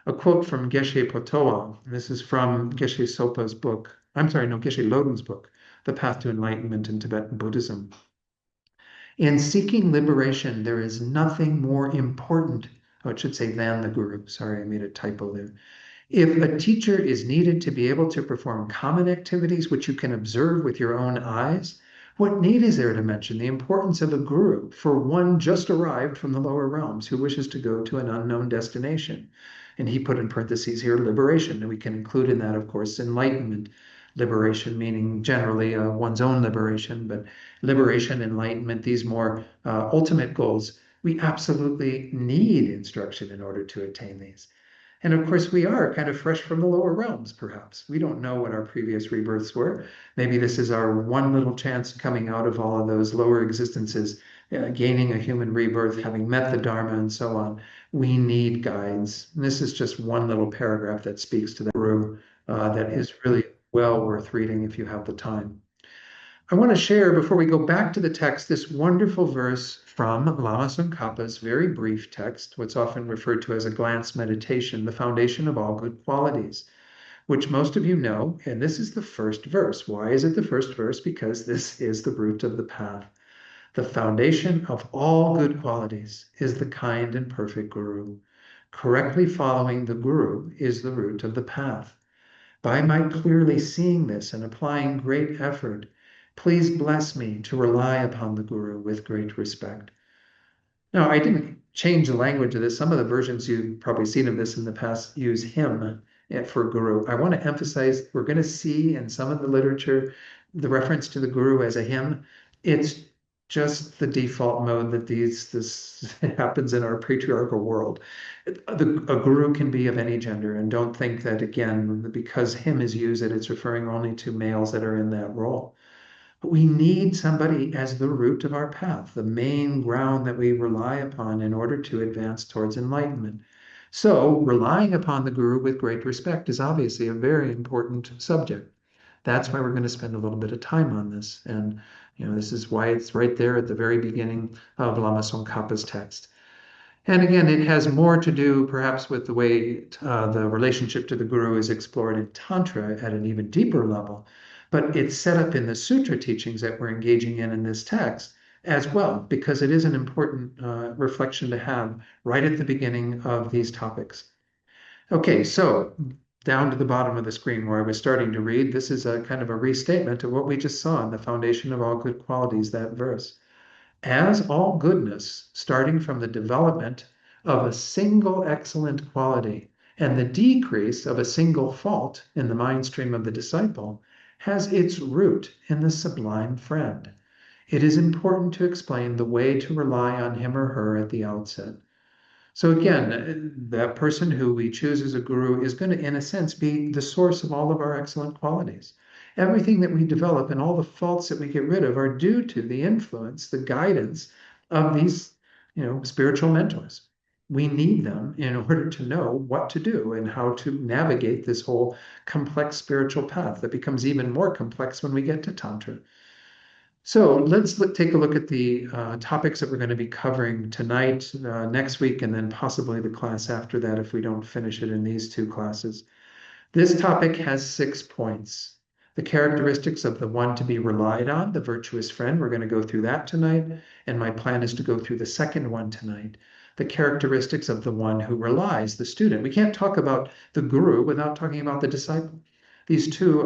A quote from Geshe Potoa. This is from Geshe Sopa's book. I'm sorry, no, Geshe Lodun's book, The Path to Enlightenment in Tibetan Buddhism. In seeking liberation, there is nothing more important, oh, it should say than the guru. Sorry, I made a typo there. If a teacher is needed to be able to perform common activities which you can observe with your own eyes, what need is there to mention the importance of a guru for one just arrived from the lower realms who wishes to go to an unknown destination? And he put in parentheses here liberation, and we can include in that, of course, enlightenment. Liberation meaning generally one's own liberation, but liberation, enlightenment, these more ultimate goals, we absolutely need instruction in order to attain these. And of course, we are kind of fresh from the lower realms, perhaps. We don't know what our previous rebirths were. Maybe this is our one little chance coming out of all of those lower existences, gaining a human rebirth, having met the Dharma, and so on. We need guides. And this is just one little paragraph that speaks to that guru that is really well worth reading if you have the time. I want to share, before we go back to the text, this wonderful verse from Lama Tsongkhapa's very brief text, what's often referred to as a glance meditation, the foundation of all good qualities, which most of you know, and this is the first verse. Why is it the first verse? Because this is the root of the path. The foundation of all good qualities is the kind and perfect guru. Correctly following the guru is the root of the path. By my clearly seeing this and applying great effort, please bless me to rely upon the Guru with great respect. Now, I didn't change the language of this. Some of the versions you've probably seen of this in the past use him for Guru. I want to emphasize we're going to see in some of the literature the reference to the Guru as a him. It's just the default mode that this happens in our patriarchal world. A guru can be of any gender, and don't think that again, because him is used, that it's referring only to males that are in that role. But we need somebody as the root of our path, the main ground that we rely upon in order to advance towards enlightenment. So relying upon the guru with great respect is obviously a very important subject. That's why we're going to spend a little bit of time on this. And this is why it's right there at the very beginning of Lama Tsongkhapa's text. And again, it has more to do perhaps with the way the relationship to the guru is explored in Tantra at an even deeper level. But it's set up in the sutra teachings that we're engaging in this text as well, because it is an important reflection to have right at the beginning of these topics. Okay, so down to the bottom of the screen where I was starting to read, this is a kind of a restatement of what we just saw in the foundation of all good qualities, that verse. As all goodness, starting from the development of a single excellent quality and the decrease of a single fault in the mind stream of the disciple, has its root in the sublime friend, it is important to explain the way to rely on him or her at the outset. So again, that person who we choose as a guru is going to, in a sense, be the source of all of our excellent qualities. Everything that we develop and all the faults that we get rid of are due to the influence, the guidance of these, spiritual mentors. We need them in order to know what to do and how to navigate this whole complex spiritual path that becomes even more complex when we get to Tantra. So let's take a look at the topics that we're going to be covering tonight, next week, and then possibly the class after that if we don't finish it in these two classes. This topic has 6 points. The characteristics of the one to be relied on, the virtuous friend. We're going to go through that tonight, and my plan is to go through the second one tonight. The characteristics of the one who relies, the student. We can't talk about the guru without talking about the disciple. These two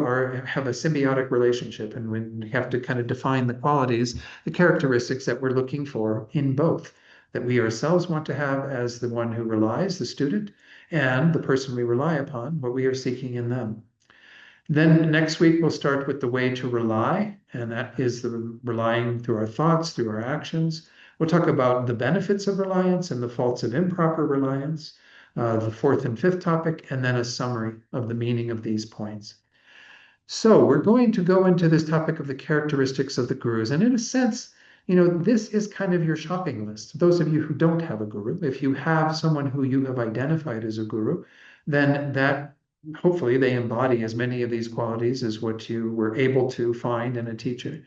have a symbiotic relationship, and we have to kind of define the qualities, the characteristics that we're looking for in both, that we ourselves want to have as the one who relies, the student, and the person we rely upon, what we are seeking in them. Then next week, we'll start with the way to rely, and that is the relying through our thoughts, through our actions. We'll talk about the benefits of reliance and the faults of improper reliance, the fourth and fifth topic, and then a summary of the meaning of these points. So we're going to go into this topic of the characteristics of the gurus. And in a sense, this is kind of your shopping list. Those of you who don't have a guru, if you have someone who you have identified as a guru, then that hopefully they embody as many of these qualities as what you were able to find in a teacher.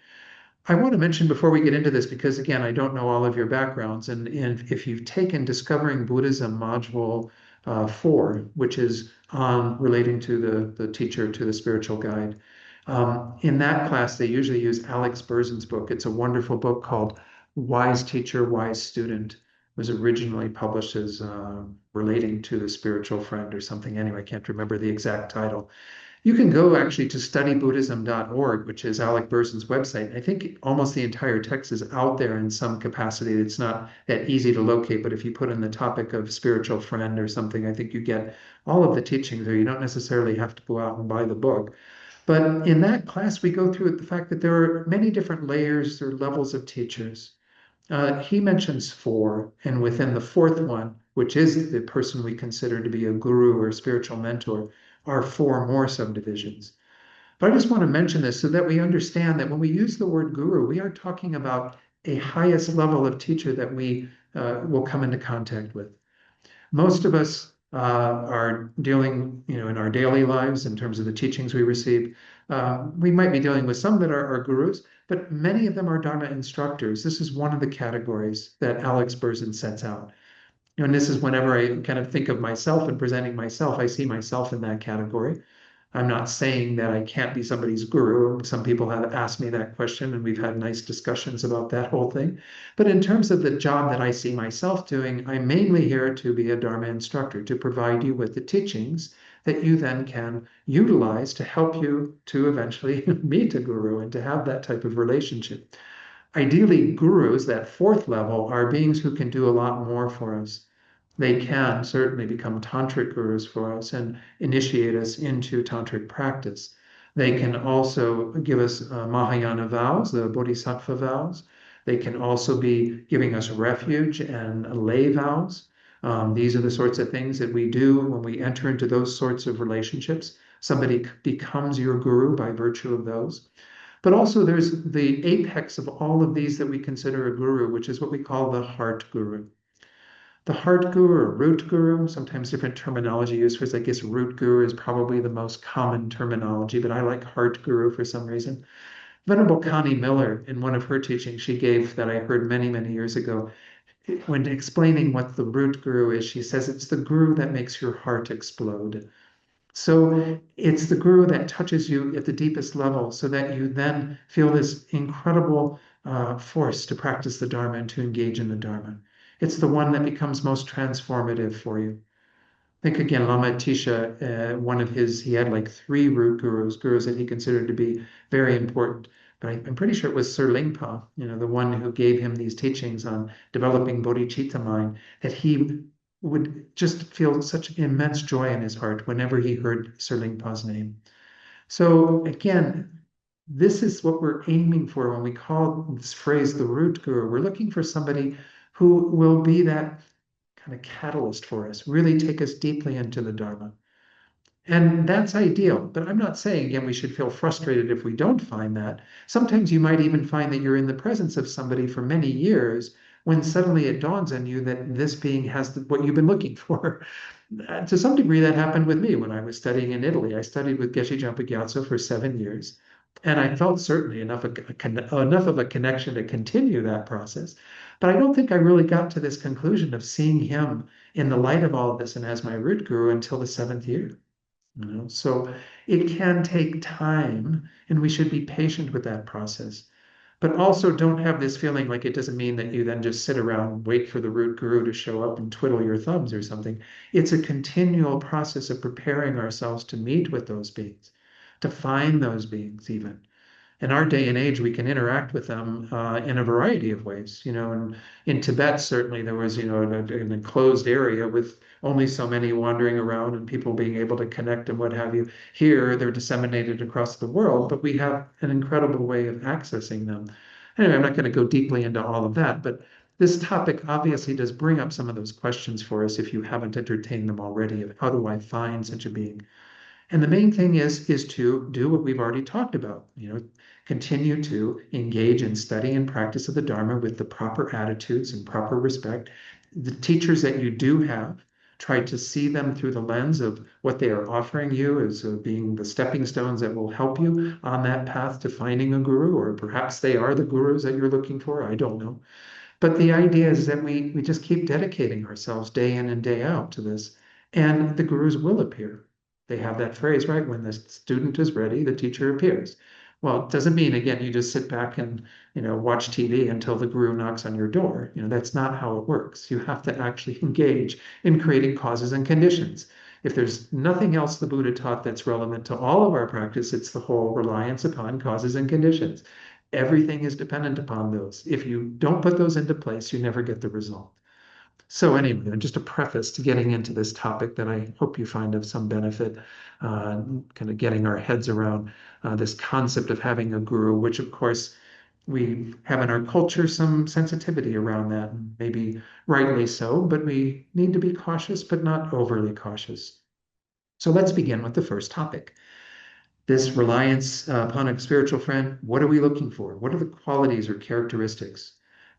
I want to mention before we get into this, because again, I don't know all of your backgrounds, and if you've taken Discovering Buddhism module 4, which is on relating to the teacher, to the spiritual guide, in that class, they usually use Alex Berzin's book. It's a wonderful book called Wise Teacher, Wise Student. It was originally published as relating to the spiritual friend or something. Anyway, I can't remember the exact title. You can go actually to studybuddhism.org, which is Alec Berzin's website. I think almost the entire text is out there in some capacity. It's not that easy to locate, but if you put in the topic of spiritual friend or something, I think you get all of the teachings there. You don't necessarily have to go out and buy the book. But in that class, we go through the fact that there are many different layers or levels of teachers. He mentions 4, and within the fourth one, which is the person we consider to be a guru or spiritual mentor, are 4 more subdivisions. But I just want to mention this so that we understand that when we use the word guru, we are talking about a highest level of teacher that we will come into contact with. Most of us are dealing, in our daily lives in terms of the teachings we receive. We might be dealing with some that are gurus, but many of them are Dharma instructors. This is one of the categories that Alex Berzin sets out. And this is whenever I kind of think of myself and presenting myself, I see myself in that category. I'm not saying that I can't be somebody's guru. Some people have asked me that question, and we've had nice discussions about that whole thing. But in terms of the job that I see myself doing, I'm mainly here to be a Dharma instructor, to provide you with the teachings that you then can utilize to help you to eventually meet a guru and to have that type of relationship. Ideally, gurus, that fourth level, are beings who can do a lot more for us. They can certainly become tantric gurus for us and initiate us into tantric practice. They can also give us Mahayana vows, the Bodhisattva vows. They can also be giving us refuge and lay vows. These are the sorts of things that we do when we enter into those sorts of relationships. Somebody becomes your guru by virtue of those. But also there's the apex of all of these that we consider a guru, which is what we call the heart guru. The heart guru or root guru, sometimes different terminology used for this. I guess root guru is probably the most common terminology, but I like heart guru for some reason. Venerable Connie Miller, in one of her teachings she gave that I heard many, many years ago, when explaining what the root guru is, she says it's the guru that makes your heart explode. So it's the guru that touches you at the deepest level so that you then feel this incredible force to practice the Dharma and to engage in the Dharma. It's the one that becomes most transformative for you. Think again, Lama Atisha, one of his, he had like three root gurus that he considered to be very important. But I'm pretty sure it was Sir Lingpa, the one who gave him these teachings on developing bodhicitta mind, that he would just feel such immense joy in his heart whenever he heard Sir Lingpa's name. So again, this is what we're aiming for when we call this phrase the root guru. We're looking for somebody who will be that kind of catalyst for us, really take us deeply into the Dharma. And that's ideal. But I'm not saying, again, we should feel frustrated if we don't find that. Sometimes you might even find that you're in the presence of somebody for many years when suddenly it dawns on you that this being has what you've been looking for. To some degree, that happened with me when I was studying in Italy. I studied with Geshe Jampa Gyatso for 7 years. And I felt certainly enough of a connection to continue that process. But I don't think I really got to this conclusion of seeing him in the light of all of this and as my root guru until the 7th year. So it can take time, and we should be patient with that process. But also don't have this feeling like it doesn't mean that you then just sit around and wait for the root guru to show up and twiddle your thumbs or something. It's a continual process of preparing ourselves to meet with those beings, to find those beings even. In our day and age, we can interact with them in a variety of ways. And in Tibet, certainly there was, an enclosed area with only so many wandering around and people being able to connect and what have you. Here, they're disseminated across the world, but we have an incredible way of accessing them. Anyway, I'm not going to go deeply into all of that, but this topic obviously does bring up some of those questions for us if you haven't entertained them already of how do I find such a being? And the main thing is to do what we've already talked about, continue to engage in study and practice of the Dharma with the proper attitudes and proper respect. The teachers that you do have, try to see them through the lens of what they are offering you as being the stepping stones that will help you on that path to finding a guru, or perhaps they are the gurus that you're looking for. I don't know. But the idea is that we just keep dedicating ourselves day in and day out to this, and the gurus will appear. They have that phrase, right? When the student is ready, the teacher appears. Well, it doesn't mean, again, you just sit back and, watch TV until the guru knocks on your door. That's not how it works. You have to actually engage in creating causes and conditions. If there's nothing else the Buddha taught that's relevant to all of our practice, it's the whole reliance upon causes and conditions. Everything is dependent upon those. If you don't put those into place, you never get the result. So anyway, just a preface to getting into this topic that I hope you find of some benefit, kind of getting our heads around this concept of having a guru, which of course we have in our culture some sensitivity around that, maybe rightly so, but we need to be cautious, but not overly cautious. So let's begin with the first topic. This reliance upon a spiritual friend, what are we looking for? What are the qualities or characteristics?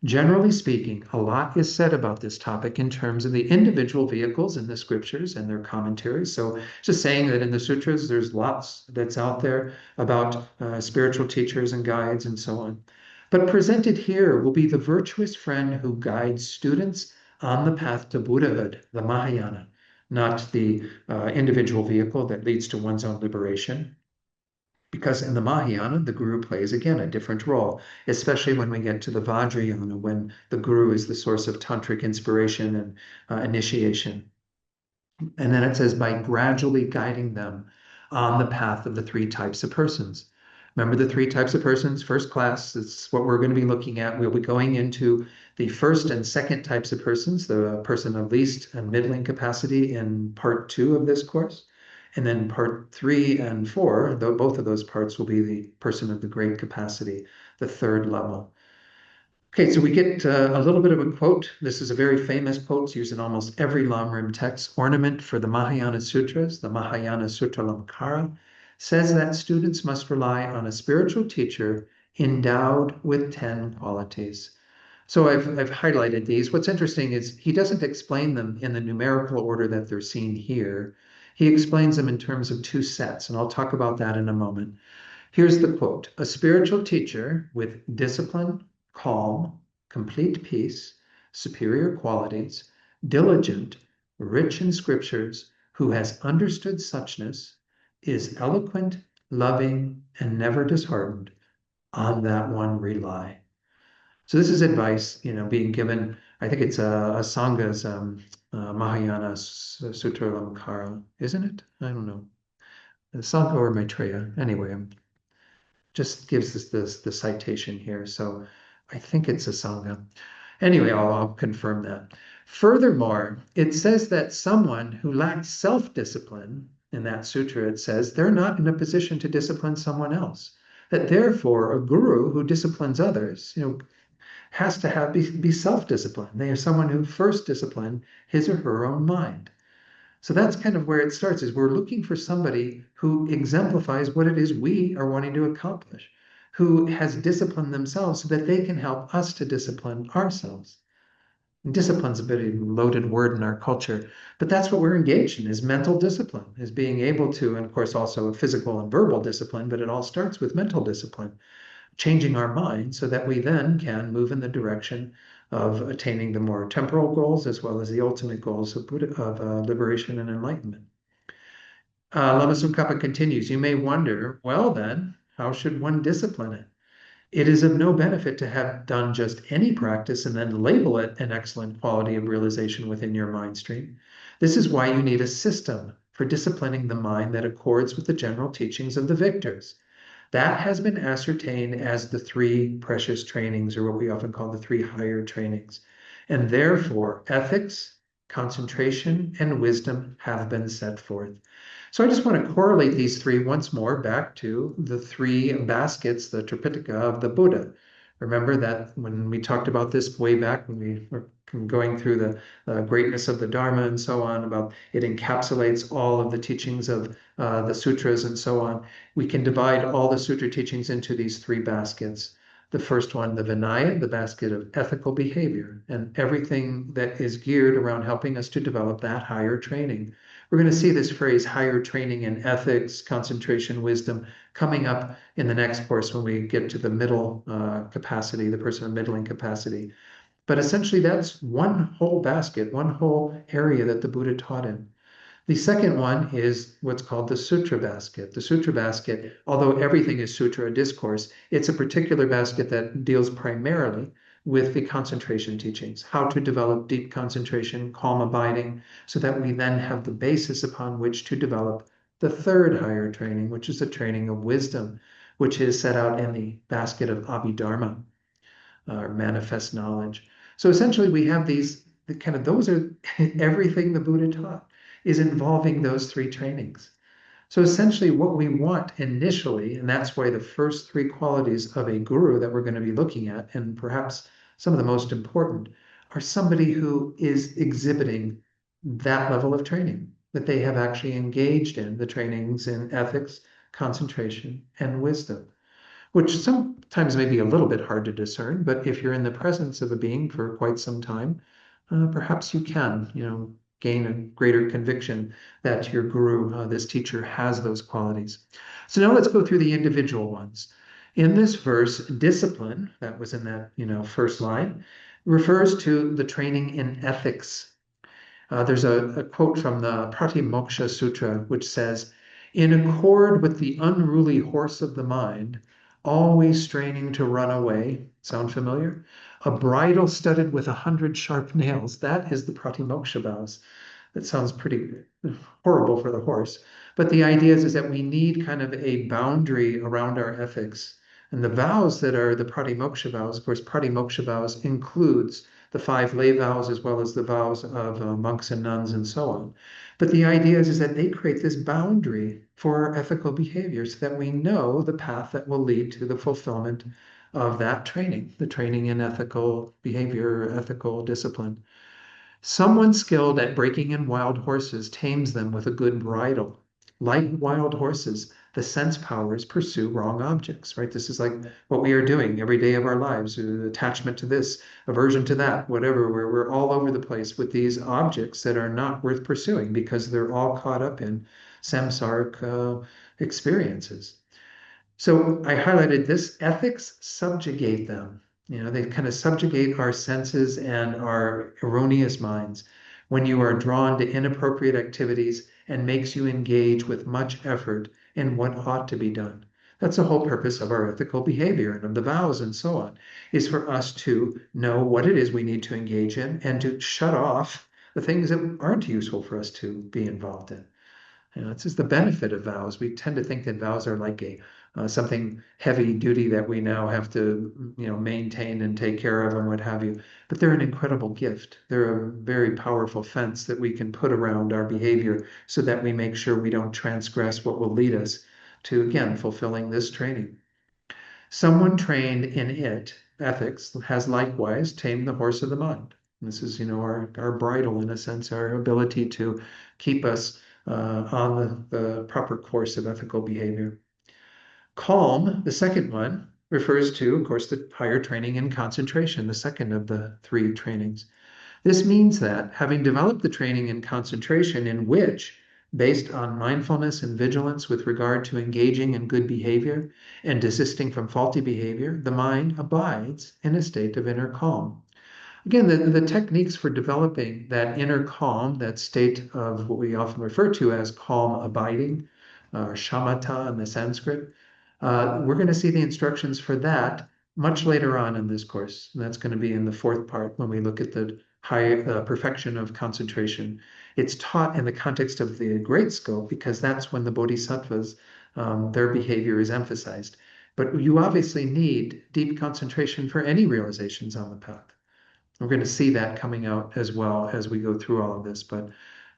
Generally speaking, a lot is said about this topic in terms of the individual vehicles in the scriptures and their commentaries. So, just saying that in the sutras, there's lots that's out there about spiritual teachers and guides and so on. But presented here will be the virtuous friend who guides students on the path to Buddhahood, the Mahayana, not the individual vehicle that leads to one's own liberation. Because in the Mahayana, the guru plays again a different role, especially when we get to the Vajrayana, when the guru is the source of tantric inspiration and initiation. And then it says, by gradually guiding them on the path of the three types of persons. Remember the three types of persons, first class, that's what we're going to be looking at. We'll be going into the first and second types of persons, the person of least and middling capacity in part 2 of this course. And then part 3 and 4, though both of those parts will be the person of the great capacity, the third level. Okay, so we get a little bit of a quote. This is a very famous quote. It's used in almost every Lamrim text. Ornament for the Mahayana Sutras, the Mahayana Sutralamkara, says that students must rely on a spiritual teacher endowed with 10 qualities. So I've highlighted these. What's interesting is he doesn't explain them in the numerical order that they're seen here. He explains them in terms of 2 sets, and I'll talk about that in a moment. Here's the quote: a spiritual teacher with discipline, calm, complete peace, superior qualities, diligent, rich in scriptures, who has understood suchness, is eloquent, loving, and never disheartened. On that one rely. So this is advice, being given. I think it's a Sangha's Mahayana Sutra Lamkara, isn't it? I don't know. The Sangha or Maitreya. Anyway, just gives us the citation here. So I think it's a Sangha. Anyway, I'll confirm that. Furthermore, it says that someone who lacks self-discipline, in that sutra, it says they're not in a position to discipline someone else. That therefore, a guru who disciplines others, has to be self-disciplined. They are someone who first discipline his or her own mind. So that's kind of where it starts, is we're looking for somebody who exemplifies what it is we are wanting to accomplish, who has disciplined themselves so that they can help us to discipline ourselves. And discipline's a bit of a loaded word in our culture, but that's what we're engaged in, is mental discipline, is being able to, and of course also physical and verbal discipline, but it all starts with mental discipline, changing our mind so that we then can move in the direction of attaining the more temporal goals as well as the ultimate goals of liberation and enlightenment. Lama Tsongkhapa continues, you may wonder, well then, how should one discipline it? It is of no benefit to have done just any practice and then label it an excellent quality of realization within your mind stream. This is why you need a system for disciplining the mind that accords with the general teachings of the victors. That has been ascertained as the three precious trainings, or what we often call the three higher trainings. And therefore, ethics, concentration, and wisdom have been set forth. So I just want to correlate these three once more back to the three baskets, the Tripitaka of the Buddha. Remember that when we talked about this way back, when we were going through the greatness of the Dharma and so on, about it encapsulates all of the teachings of the sutras and so on. We can divide all the sutra teachings into these three baskets. The first one, the Vinaya, the basket of ethical behavior, and everything that is geared around helping us to develop that higher training. We're going to see this phrase, higher training in ethics, concentration, wisdom, coming up in the next course when we get to the middle capacity, the person of middling capacity. But essentially, that's one whole basket, one whole area that the Buddha taught in. The second one is what's called the sutra basket. The sutra basket, although everything is sutra, a discourse, it's a particular basket that deals primarily with the concentration teachings, how to develop deep concentration, calm abiding, so that we then have the basis upon which to develop the third higher training, which is the training of wisdom, which is set out in the basket of Abhidharma, or manifest knowledge. So essentially we have those are everything the Buddha taught is involving those three trainings. So essentially what we want initially, and that's why the first three qualities of a guru that we're going to be looking at, and perhaps some of the most important, are somebody who is exhibiting that level of training, that they have actually engaged in the trainings in ethics, concentration, and wisdom, which sometimes may be a little bit hard to discern, but if you're in the presence of a being for quite some time, perhaps you can, gain a greater conviction that your guru, this teacher, has those qualities. So now let's go through the individual ones. In this verse, discipline, that was in that first line, refers to the training in ethics. There's a quote from the Pratimoksha Sutra, which says, in accord with the unruly horse of the mind, always straining to run away. Sound familiar? A bridle studded with 100 sharp nails. That is the Pratimoksha vows. That sounds pretty horrible for the horse. But the idea is that we need kind of a boundary around our ethics. And the vows that are the Pratimoksha vows, of course, Pratimoksha vows includes the 5 lay vows as well as the vows of monks and nuns and so on. But the idea is that they create this boundary for our ethical behavior so that we know the path that will lead to the fulfillment of that training, the training in ethical behavior, ethical discipline. Someone skilled at breaking in wild horses tames them with a good bridle. Like wild horses, the sense powers pursue wrong objects, right? This is like what we are doing every day of our lives, attachment to this, aversion to that, whatever, where we're all over the place with these objects that are not worth pursuing because they're all caught up in samsaric experiences. So I highlighted this, ethics subjugate them. They kind of subjugate our senses and our erroneous minds when you are drawn to inappropriate activities and makes you engage with much effort in what ought to be done. That's the whole purpose of our ethical behavior and of the vows and so on, is for us to know what it is we need to engage in and to shut off the things that aren't useful for us to be involved in. This is the benefit of vows. We tend to think that vows are like a something heavy duty that we now have to, maintain and take care of and what have you. But they're an incredible gift. They're a very powerful fence that we can put around our behavior so that we make sure we don't transgress what will lead us to, again, fulfilling this training. Someone trained in ethics, has likewise tamed the horse of the mind. This is, our bridle, in a sense, our ability to keep us on the proper course of ethical behavior. Calm, the second one, refers to, of course, the higher training in concentration, the second of the three trainings. This means that having developed the training in concentration in which, based on mindfulness and vigilance with regard to engaging in good behavior and desisting from faulty behavior, the mind abides in a state of inner calm. Again, the techniques for developing that inner calm, that state of what we often refer to as calm abiding, or shamatha in the Sanskrit, we're going to see the instructions for that much later on in this course. And that's going to be in the fourth part when we look at the high perfection of concentration. It's taught in the context of the great scope because that's when the bodhisattvas, their behavior is emphasized. But you obviously need deep concentration for any realizations on the path. We're going to see that coming out as well as we go through all of this. But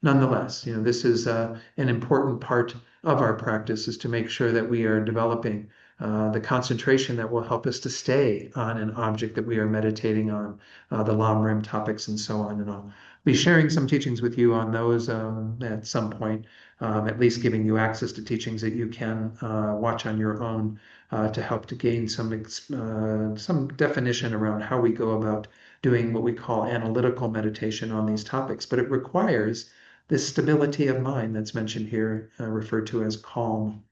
nonetheless, this is an important part of our practice, is to make sure that we are developing the concentration that will help us to stay on an object that we are meditating on, the Lamrim topics and so on. And I'll be sharing some teachings with you on those at some point, at least giving you access to teachings that you can watch on your own to help to gain some definition around how we go about doing what we call analytical meditation on these topics. But it requires this stability of mind that's mentioned here, referred to as calm.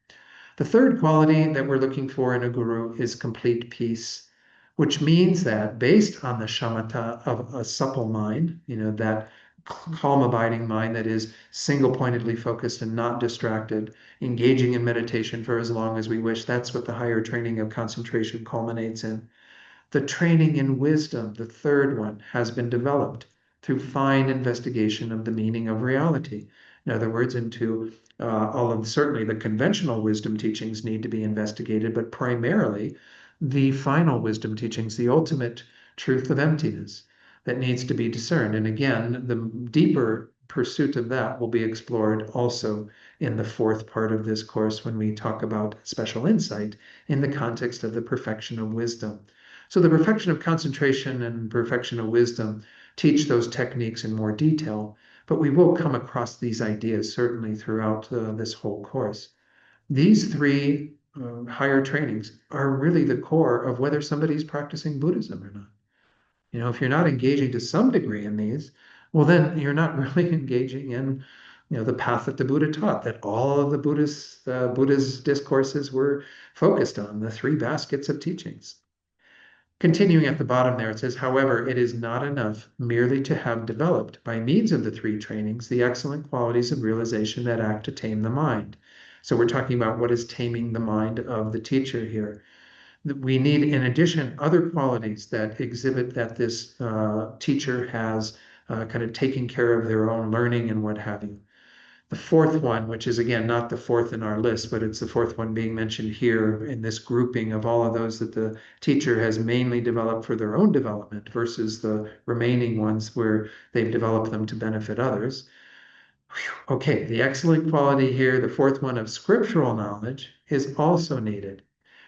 The third quality that we're looking for in a guru is complete peace, which means that based on the shamatha of a supple mind, that calm abiding mind that is single-pointedly focused and not distracted, engaging in meditation for as long as we wish, that's what the higher training of concentration culminates in. The training in wisdom, the third one, has been developed through fine investigation of the meaning of reality. In other words, into all of certainly the conventional wisdom teachings need to be investigated, but primarily the final wisdom teachings, the ultimate truth of emptiness that needs to be discerned. And again, the deeper pursuit of that will be explored also in the fourth part of this course when we talk about special insight in the context of the perfection of wisdom. So the perfection of concentration and perfection of wisdom teach those techniques in more detail, but we will come across these ideas certainly throughout this whole course. These three higher trainings are really the core of whether somebody's practicing Buddhism or not. If you're not engaging to some degree in these, well, then you're not really engaging in, the path that the Buddha taught, that all of the Buddha's discourses were focused on, the three baskets of teachings. Continuing at the bottom there, it says, however, it is not enough merely to have developed, by means of the three trainings, the excellent qualities of realization that act to tame the mind. So we're talking about what is taming the mind of the teacher here. We need, in addition, other qualities that exhibit that this teacher has kind of taken care of their own learning and what have you. The fourth one, which is again not the fourth in our list, but it's the fourth one being mentioned here in this grouping of all of those that the teacher has mainly developed for their own development versus the remaining ones where they've developed them to benefit others. Okay, the excellent quality here, the fourth one of scriptural knowledge, is also needed.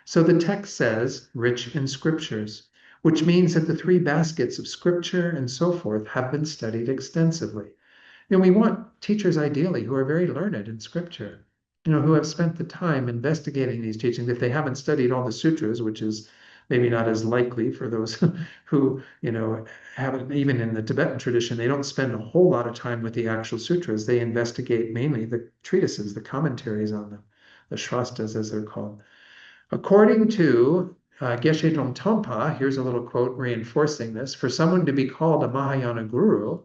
So the text says, rich in scriptures, which means that the three baskets of scripture and so forth have been studied extensively. We want teachers ideally who are very learned in scripture, who have spent the time investigating these teachings. If they haven't studied all the sutras, which is maybe not as likely for those who, haven't, even in the Tibetan tradition, they don't spend a whole lot of time with the actual sutras. They investigate mainly the treatises, the commentaries on them, the shastras as they're called. According to Geshe Trungpa, here's a little quote reinforcing this. For someone to be called a Mahayana guru,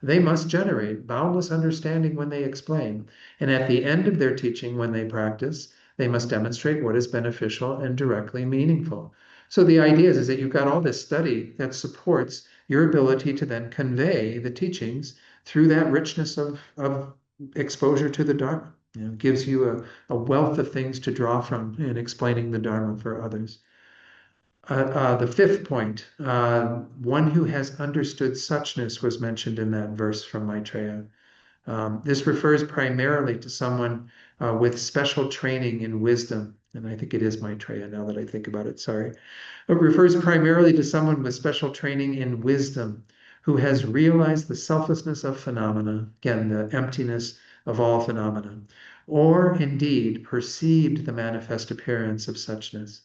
they must generate boundless understanding when they explain, and at the end of their teaching, when they practice, they must demonstrate what is beneficial and directly meaningful. So the idea is that you've got all this study that supports your ability to then convey the teachings through that richness of exposure to the Dharma. Gives you a wealth of things to draw from in explaining the Dharma for others. The fifth point, one who has understood suchness was mentioned in that verse from Maitreya. This refers primarily to someone with special training in wisdom. And I think it is Maitreya now that I think about it, sorry. It refers primarily to someone with special training in wisdom who has realized the selflessness of phenomena, again, the emptiness of all phenomena, or indeed perceived the manifest appearance of suchness.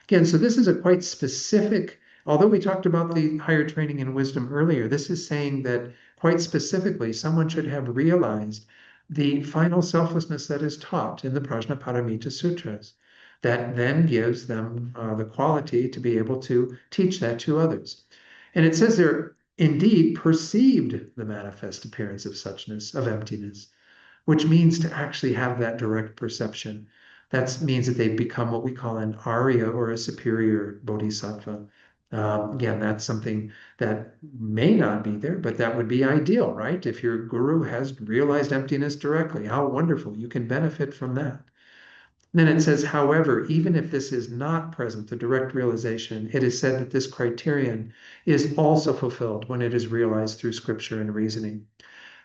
Again, so this is a quite specific, although we talked about the higher training in wisdom earlier, this is saying that quite specifically, someone should have realized the final selflessness that is taught in the Prajnaparamita Sutras. That then gives them the quality to be able to teach that to others. And it says there, indeed, perceived the manifest appearance of suchness, of emptiness, which means to actually have that direct perception. That means that they become what we call an Arya or a superior bodhisattva. Again, that's something that may not be there, but that would be ideal, right? If your guru has realized emptiness directly, how wonderful. You can benefit from that. Then it says, however, even if this is not present, the direct realization, it is said that this criterion is also fulfilled when it is realized through scripture and reasoning.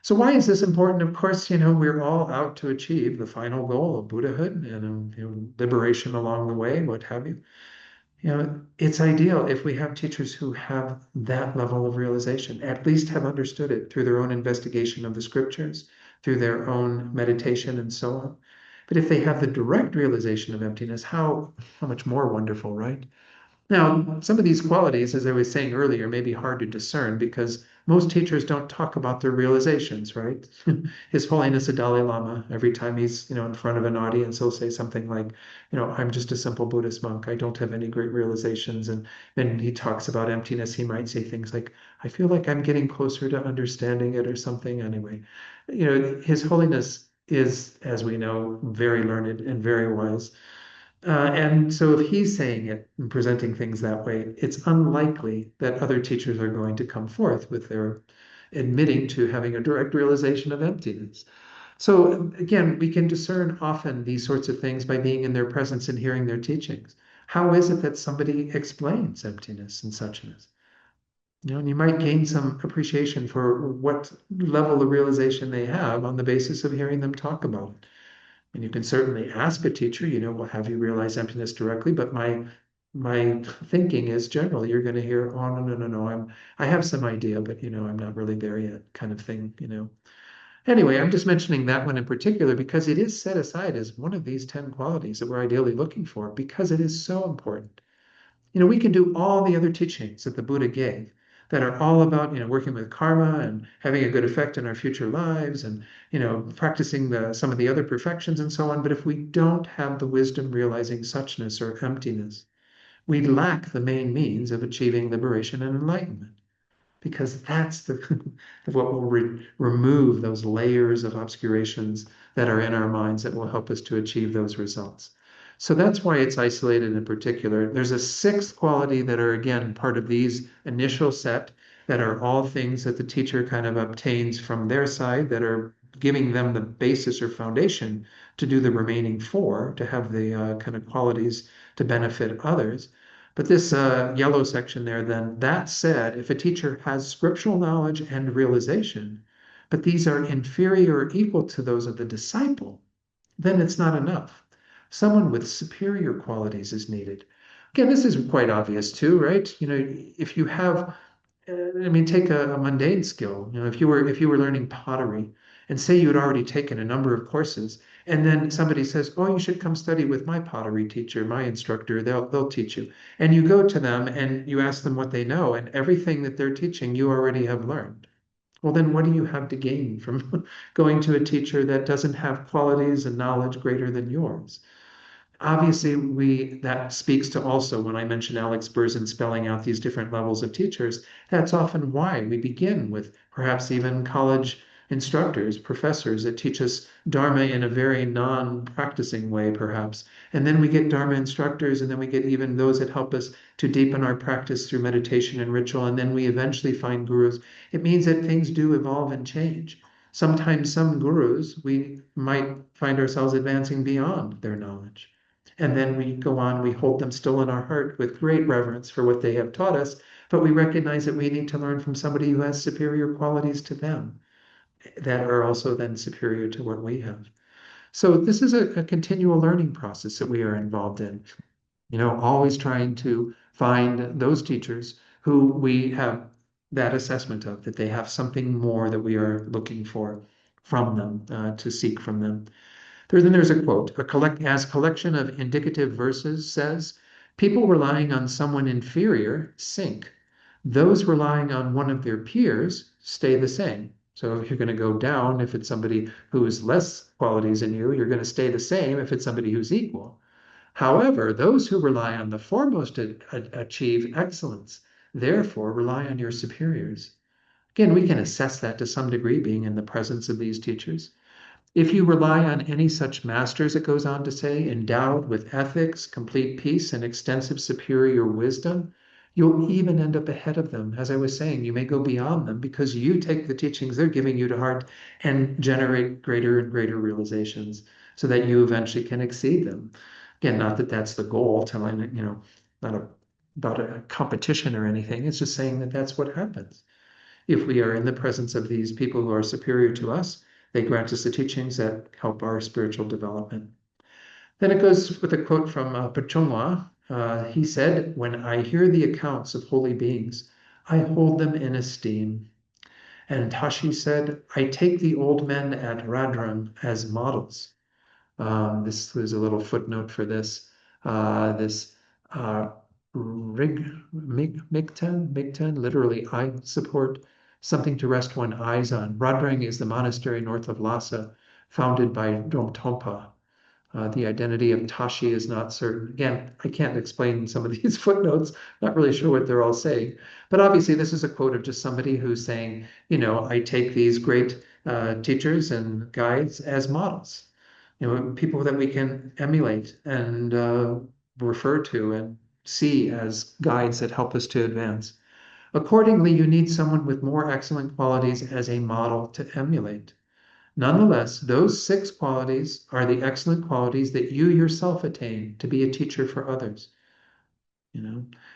So why is this important? Of course, we're all out to achieve the final goal of Buddhahood and liberation along the way, what have you. It's ideal if we have teachers who have that level of realization, at least have understood it through their own investigation of the scriptures, through their own meditation and so on. But if they have the direct realization of emptiness, how much more wonderful, right? Now, some of these qualities, as I was saying earlier, may be hard to discern because most teachers don't talk about their realizations, right? His Holiness the Dalai Lama, every time he's, in front of an audience, he'll say something like, I'm just a simple Buddhist monk. I don't have any great realizations. And then he talks about emptiness. He might say things like, I feel like I'm getting closer to understanding it or something. Anyway, His Holiness is, as we know, very learned and very wise. And so if he's saying it and presenting things that way, it's unlikely that other teachers are going to come forth with their admitting to having a direct realization of emptiness. So again, we can discern often these sorts of things by being in their presence and hearing their teachings. How is it that somebody explains emptiness and suchness? And you might gain some appreciation for what level of realization they have on the basis of hearing them talk about it. And you can certainly ask a teacher, well, have you realized emptiness directly? But my thinking is generally you're going to hear, oh no, I have some idea, but I'm not really there yet, kind of thing. Anyway, I'm just mentioning that one in particular because it is set aside as one of these 10 qualities that we're ideally looking for because it is so important. We can do all the other teachings that the Buddha gave that are all about, working with karma and having a good effect in our future lives and, practicing some of the other perfections and so on. But if we don't have the wisdom realizing suchness or emptiness, we lack the main means of achieving liberation and enlightenment because that's what will remove those layers of obscurations that are in our minds that will help us to achieve those results. So that's why it's isolated in particular. There's a sixth quality that are, again, part of these initial set that are all things that the teacher kind of obtains from their side that are giving them the basis or foundation to do the remaining four, to have the kind of qualities to benefit others. But this yellow section there, then, that said, if a teacher has scriptural knowledge and realization, but these are inferior or equal to those of the disciple, then it's not enough. Someone with superior qualities is needed. Again, this is quite obvious too, right? If you have, take a mundane skill. If you were learning pottery, and say you had already taken a number of courses, and then somebody says, "Oh, you should come study with my pottery teacher, my instructor. They'll teach you." And you go to them and you ask them what they know, and everything that they're teaching you already have learned. Well, then what do you have to gain from going to a teacher that doesn't have qualities and knowledge greater than yours? Obviously, that speaks to also when I mentioned Alex Berzin spelling out these different levels of teachers, that's often why we begin with perhaps even college instructors, professors that teach us Dharma in a very non-practicing way, perhaps. And then we get Dharma instructors, and then we get even those that help us to deepen our practice through meditation and ritual, and then we eventually find gurus. It means that things do evolve and change. Sometimes some gurus, we might find ourselves advancing beyond their knowledge. And then we go on, we hold them still in our heart with great reverence for what they have taught us, but we recognize that we need to learn from somebody who has superior qualities to them that are also then superior to what we have. So this is a continual learning process that we are involved in, always trying to find those teachers who we have that assessment of, that they have something more that we are looking for from them, to seek from them. Then there's a quote, as collection of indicative verses says, people relying on someone inferior sink. Those relying on one of their peers stay the same. So if you're going to go down, if it's somebody who is less qualities than you're going to stay the same if it's somebody who's equal. However, those who rely on the foremost achieve excellence. Therefore, rely on your superiors. Again, we can assess that to some degree being in the presence of these teachers. If you rely on any such masters, it goes on to say, endowed with ethics, complete peace, and extensive superior wisdom, you'll even end up ahead of them. As I was saying, you may go beyond them because you take the teachings they're giving you to heart and generate greater and greater realizations so that you eventually can exceed them. Again, not that that's the goal, telling, not about a competition or anything. It's just saying that that's what happens. If we are in the presence of these people who are superior to us, they grant us the teachings that help our spiritual development. Then it goes with a quote from Pachongwa. He said, when I hear the accounts of holy beings, I hold them in esteem. And Tashi said, I take the old men at Radram as models. This was a little footnote for this. This Migten, literally eye support, something to rest one's eyes on. Radrang is the monastery north of Lhasa, founded by Dromtonpa. The identity of Tashi is not certain. Again, I can't explain some of these footnotes, not really sure what they're all saying. But obviously, this is a quote of just somebody who's saying, I take these great teachers and guides as models, people that we can emulate and refer to and see as guides that help us to advance. Accordingly, you need someone with more excellent qualities as a model to emulate. Nonetheless, those 6 qualities are the excellent qualities that you yourself attain to be a teacher for others.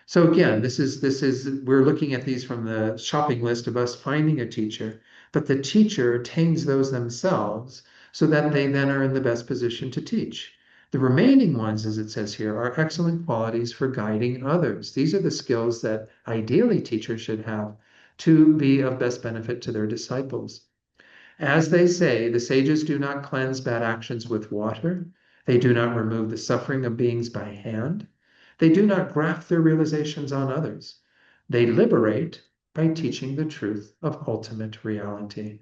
So again, this is we're looking at these from the shopping list of us finding a teacher, but the teacher attains those themselves so that they then are in the best position to teach. The remaining ones, as it says here, are excellent qualities for guiding others. These are the skills that ideally teachers should have to be of best benefit to their disciples. As they say, the sages do not cleanse bad actions with water. They do not remove the suffering of beings by hand. They do not graft their realizations on others. They liberate by teaching the truth of ultimate reality.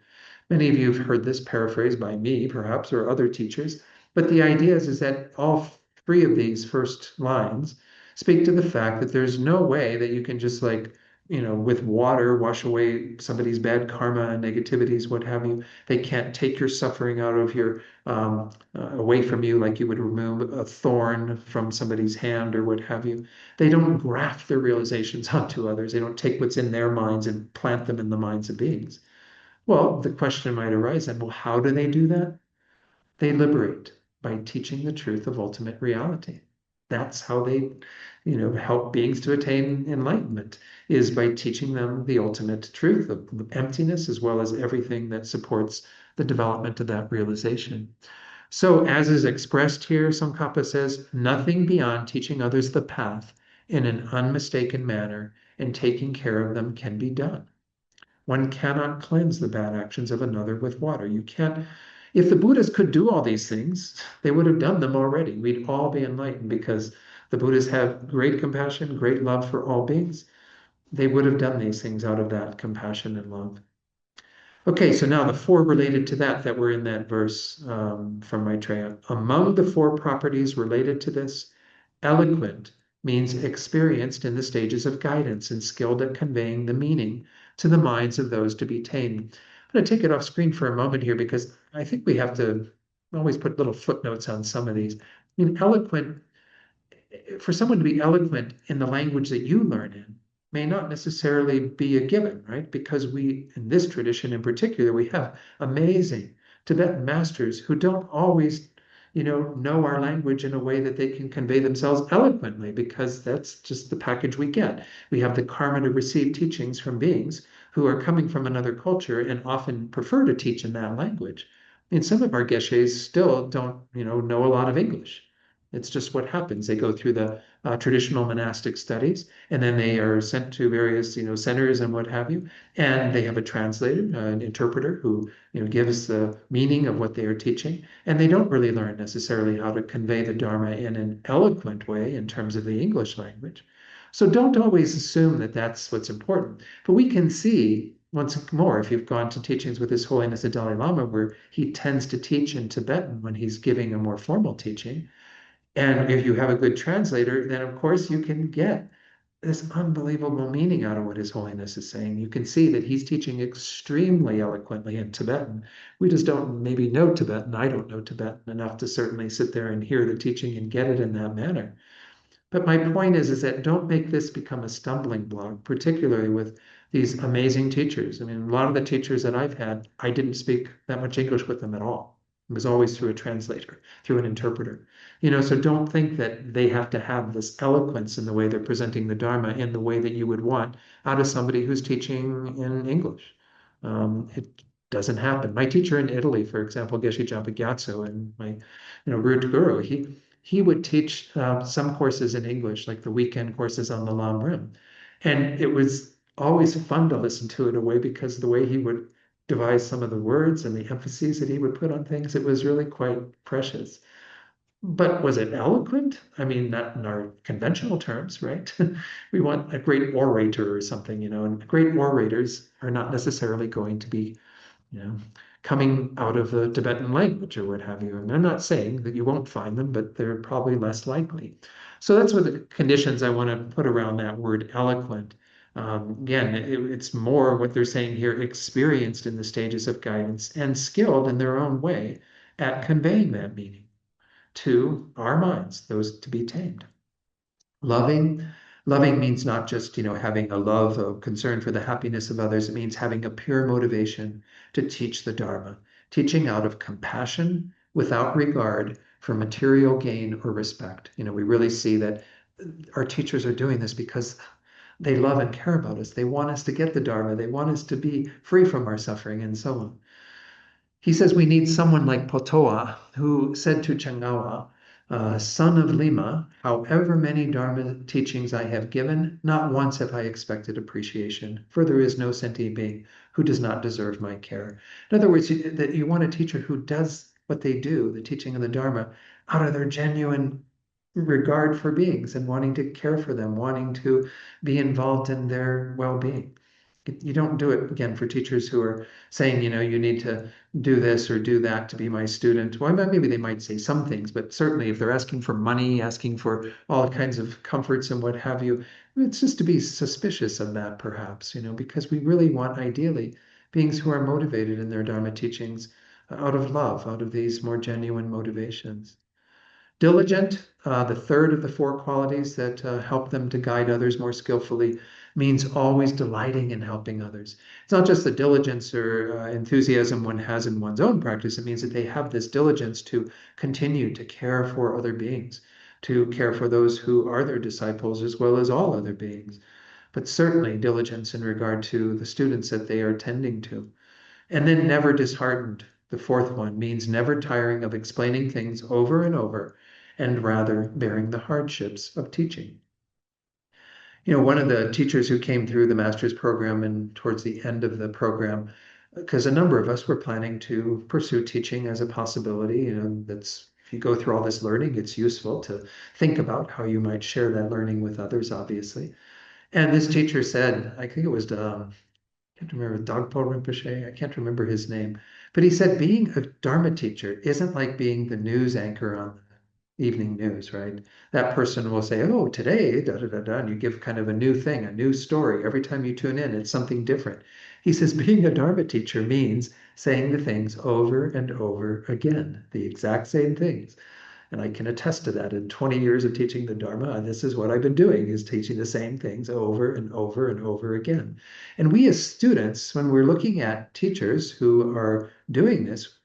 Many of you have heard this paraphrased by me, perhaps, or other teachers, but the idea is that all 3 of these first lines speak to the fact that there's no way that you can just with water, wash away somebody's bad karma and negativities, what have you. They can't take your suffering out of your, away from you like you would remove a thorn from somebody's hand or what have you. They don't graft their realizations onto others. They don't take what's in their minds and plant them in the minds of beings. Well, the question might arise then, well, how do they do that? They liberate by teaching the truth of ultimate reality. That's how they, help beings to attain enlightenment, is by teaching them the ultimate truth of emptiness as well as everything that supports the development of that realization. So, as is expressed here, Tsongkhapa says, nothing beyond teaching others the path in an unmistaken manner and taking care of them can be done. One cannot cleanse the bad actions of another with water. You can't. If the Buddhas could do all these things, they would have done them already. We'd all be enlightened because the Buddhas have great compassion, great love for all beings. They would have done these things out of that compassion and love. Okay, so now the four related to that were in that verse from Maitreya. Among the four properties related to this, eloquent means experienced in the stages of guidance and skilled at conveying the meaning to the minds of those to be tamed. I'm going to take it off screen for a moment here because I think we have to always put little footnotes on some of these. I mean, eloquent, for someone to be eloquent in the language that you learn in may not necessarily be a given, right? Because we, in this tradition in particular, we have amazing Tibetan masters who don't always, know our language in a way that they can convey themselves eloquently, because that's just the package we get. We have the karma to receive teachings from beings who are coming from another culture and often prefer to teach in that language. I mean, some of our geshes still don't, know a lot of English. It's just what happens. They go through the traditional monastic studies, and then they are sent to various, centers and what have you. And they have a translator, an interpreter who, gives the meaning of what they are teaching. And they don't really learn necessarily how to convey the Dharma in an eloquent way in terms of the English language. So don't always assume that that's what's important. But we can see once more, if you've gone to teachings with His Holiness the Dalai Lama, where he tends to teach in Tibetan when he's giving a more formal teaching, and if you have a good translator, then of course you can get this unbelievable meaning out of what His Holiness is saying. You can see that he's teaching extremely eloquently in Tibetan. We just don't maybe know Tibetan. I don't know Tibetan enough to certainly sit there and hear the teaching and get it in that manner. But my point is that don't make this become a stumbling block, particularly with these amazing teachers. I mean, a lot of the teachers that I've had, I didn't speak that much English with them at all. It was always through a translator, through an interpreter. So don't think that they have to have this eloquence in the way they're presenting the Dharma in the way that you would want out of somebody who's teaching in English. It doesn't happen. My teacher in Italy, for example, Geshe Jampa Gyatso, and my, root guru, he would teach some courses in English, like the weekend courses on the Lamrim. And it was always fun to listen to it in a way, because the way he would devise some of the words and the emphases that he would put on things, it was really quite precious. But was it eloquent? I mean, not in our conventional terms, right? We want a great orator or something, and great orators are not necessarily going to be, you know, coming out of the Tibetan language or what have you. And I'm not saying that you won't find them, but they're probably less likely. So that's what the conditions I want to put around that word eloquent. Again, it's more what they're saying here, experienced in the stages of guidance and skilled in their own way at conveying that meaning to our minds, those to be tamed. Loving, loving means not just, having a love, a concern for the happiness of others. It means having a pure motivation to teach the Dharma, teaching out of compassion without regard for material gain or respect. We really see that our teachers are doing this because they love and care about us. They want us to get the Dharma. They want us to be free from our suffering and so on. He says we need someone like Potoa, who said to Changawa, son of Lima, however many Dharma teachings I have given, not once have I expected appreciation, for there is no sentient being who does not deserve my care. In other words, that you want a teacher who does what they do, the teaching of the Dharma, out of their genuine regard for beings and wanting to care for them, wanting to be involved in their well-being. You don't do it again for teachers who are saying, you need to do this or do that to be my student. Well, maybe they might say some things, but certainly if they're asking for money, asking for all kinds of comforts and what have you, it's just to be suspicious of that, perhaps, because we really want, ideally, beings who are motivated in their Dharma teachings out of love, out of these more genuine motivations. Diligent, the third of the four qualities that help them to guide others more skillfully, means always delighting in helping others. It's not just the diligence or enthusiasm one has in one's own practice. It means that they have this diligence to continue to care for other beings, to care for those who are their disciples as well as all other beings. But certainly diligence in regard to the students that they are tending to. And then never disheartened. The fourth one means never tiring of explaining things over and over, and rather bearing the hardships of teaching. One of the teachers who came through the master's program and towards the end of the program, because a number of us were planning to pursue teaching as a possibility, that's if you go through all this learning, it's useful to think about how you might share that learning with others, obviously. And this teacher said, I think it was Can't remember Dogpo Rinpoche. I can't remember his name. But he said being a Dharma teacher isn't like being the news anchor on the evening news, right? That person will say, oh, today, da da da da, and you give kind of a new thing, a new story. Every time you tune in, it's something different. He says being a Dharma teacher means saying the things over and over again, the exact same things. And I can attest to that. In 20 years of teaching the Dharma, and this is what I've been doing, is teaching the same things over and over and over again. And we as students, when we're looking at teachers who are doing this,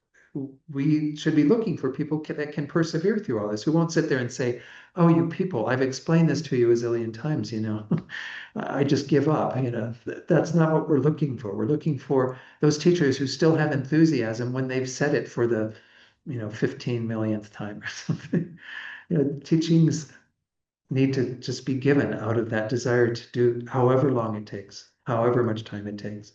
we should be looking for people that can persevere through all this, who won't sit there and say, oh, you people, I've explained this to you a zillion times, I just give up. That's not what we're looking for. We're looking for those teachers who still have enthusiasm when they've said it for the 15 millionth time or something. Teachings need to just be given out of that desire to do however long it takes, however much time it takes.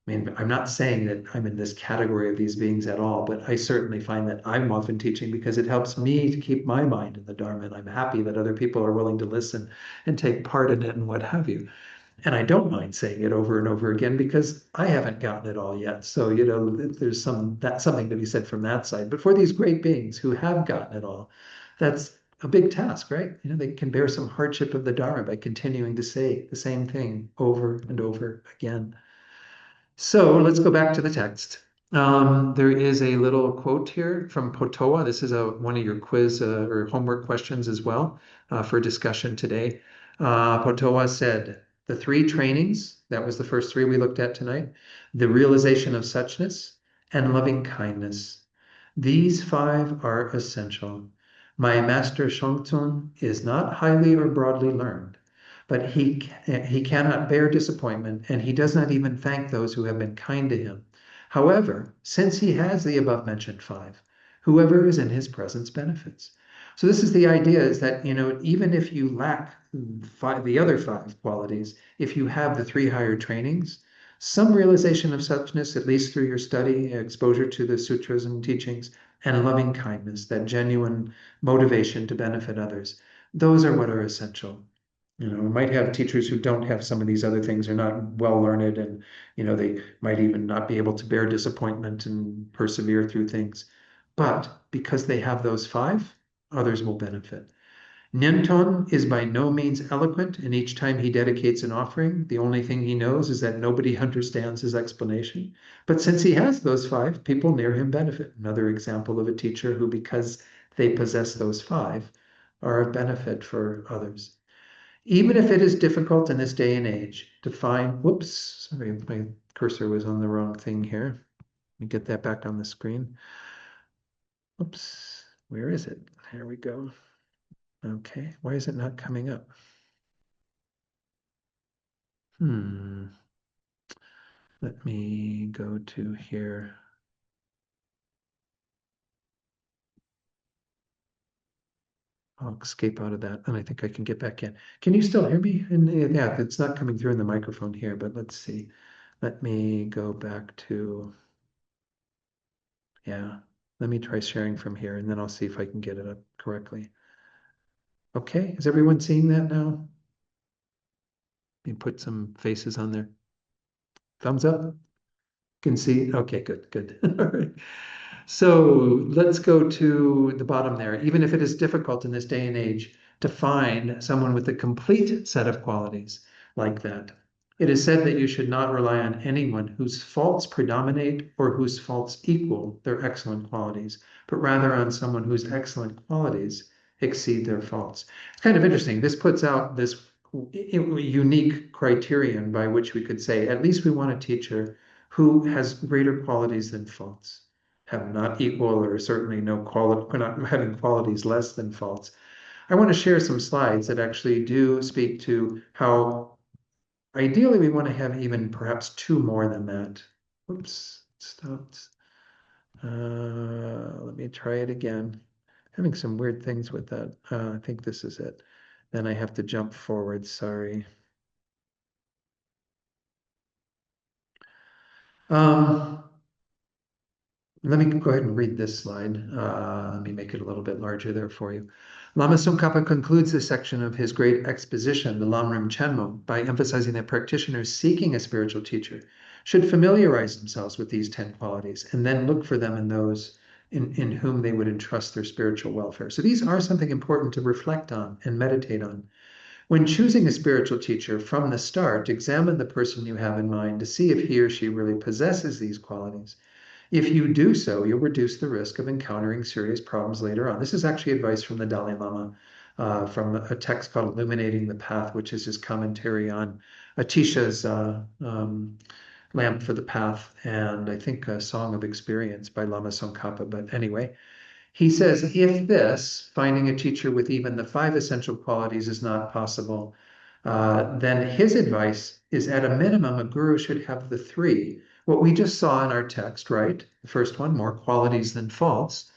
I mean, I'm not saying that I'm in this category of these beings at all, but I certainly find that I'm often teaching because it helps me to keep my mind in the Dharma. And I'm happy that other people are willing to listen and take part in it and what have you. And I don't mind saying it over and over again because I haven't gotten it all yet. So, there's something to be said from that side. But for these great beings who have gotten it all, that's a big task, right? They can bear some hardship of the Dharma by continuing to say the same thing over and over again. So let's go back to the text. There is a little quote here from Potoa. This is one of your quiz or homework questions as well for discussion today. Potoa said, the three trainings, that was the first three we looked at tonight, the realization of suchness and loving kindness. These five are essential. My master Shongtun is not highly or broadly learned, but he cannot bear disappointment, and he does not even thank those who have been kind to him. However, since he has the above mentioned five, whoever is in his presence benefits. So this is the idea, is that even if you lack the other five qualities, if you have the three higher trainings, some realization of suchness, at least through your study, exposure to the sutras and teachings, and loving kindness, that genuine motivation to benefit others, those are what are essential. We might have teachers who don't have some of these other things, are not well learned, and they might even not be able to bear disappointment and persevere through things. But because they have those five, others will benefit. Ninton is by no means eloquent, and each time he dedicates an offering, the only thing he knows is that nobody understands his explanation. But since he has those five, people near him benefit. Another example of a teacher who, because they possess those five, are of benefit for others. Even if it is difficult in this day and age to find, whoops, sorry, my cursor was on the wrong thing here. Let me get that back on the screen. Oops, where is it? There we go. Okay, why is it not coming up? Let me go to here. I'll escape out of that, and I think I can get back in. Can you still hear me? And yeah, it's not coming through in the microphone here, but let's see. Let me go back to, yeah, let me try sharing from here, and then I'll see if I can get it up correctly. Okay, is everyone seeing that now? Let me put some faces on there. Thumbs up? Can see? Okay, good, good. All right. So let's go to the bottom there. Even if it is difficult in this day and age to find someone with a complete set of qualities like that, it is said that you should not rely on anyone whose faults predominate or whose faults equal their excellent qualities, but rather on someone whose excellent qualities exceed their faults. It's kind of interesting. This puts out this unique criterion by which we could say, at least we want a teacher who has greater qualities than faults, have not equal or certainly no quality, not having qualities less than faults. I want to share some slides that actually do speak to how ideally we want to have even perhaps two more than that. Oops, stopped. Let me try it again. Having some weird things with that. I think this is it. Then I have to jump forward, sorry. Let me go ahead and read this slide. Let me make it a little bit larger there for you. Lama Tsongkhapa concludes this section of his great exposition, the Lamrim Chenmo, by emphasizing that practitioners seeking a spiritual teacher should familiarize themselves with these 10 qualities and then look for them in those in whom they would entrust their spiritual welfare. So these are something important to reflect on and meditate on. When choosing a spiritual teacher from the start, examine the person you have in mind to see if he or she really possesses these qualities. If you do so, you'll reduce the risk of encountering serious problems later on. This is actually advice from the Dalai Lama from a text called Illuminating the Path, which is his commentary on Atisha's Lamp for the Path and I think a Song of Experience by Lama Tsongkhapa. But anyway, he says, if this, finding a teacher with even the 5 essential qualities is not possible, then his advice is at a minimum, a guru should have the 3. What we just saw in our text, right? The first one, more qualities than faults.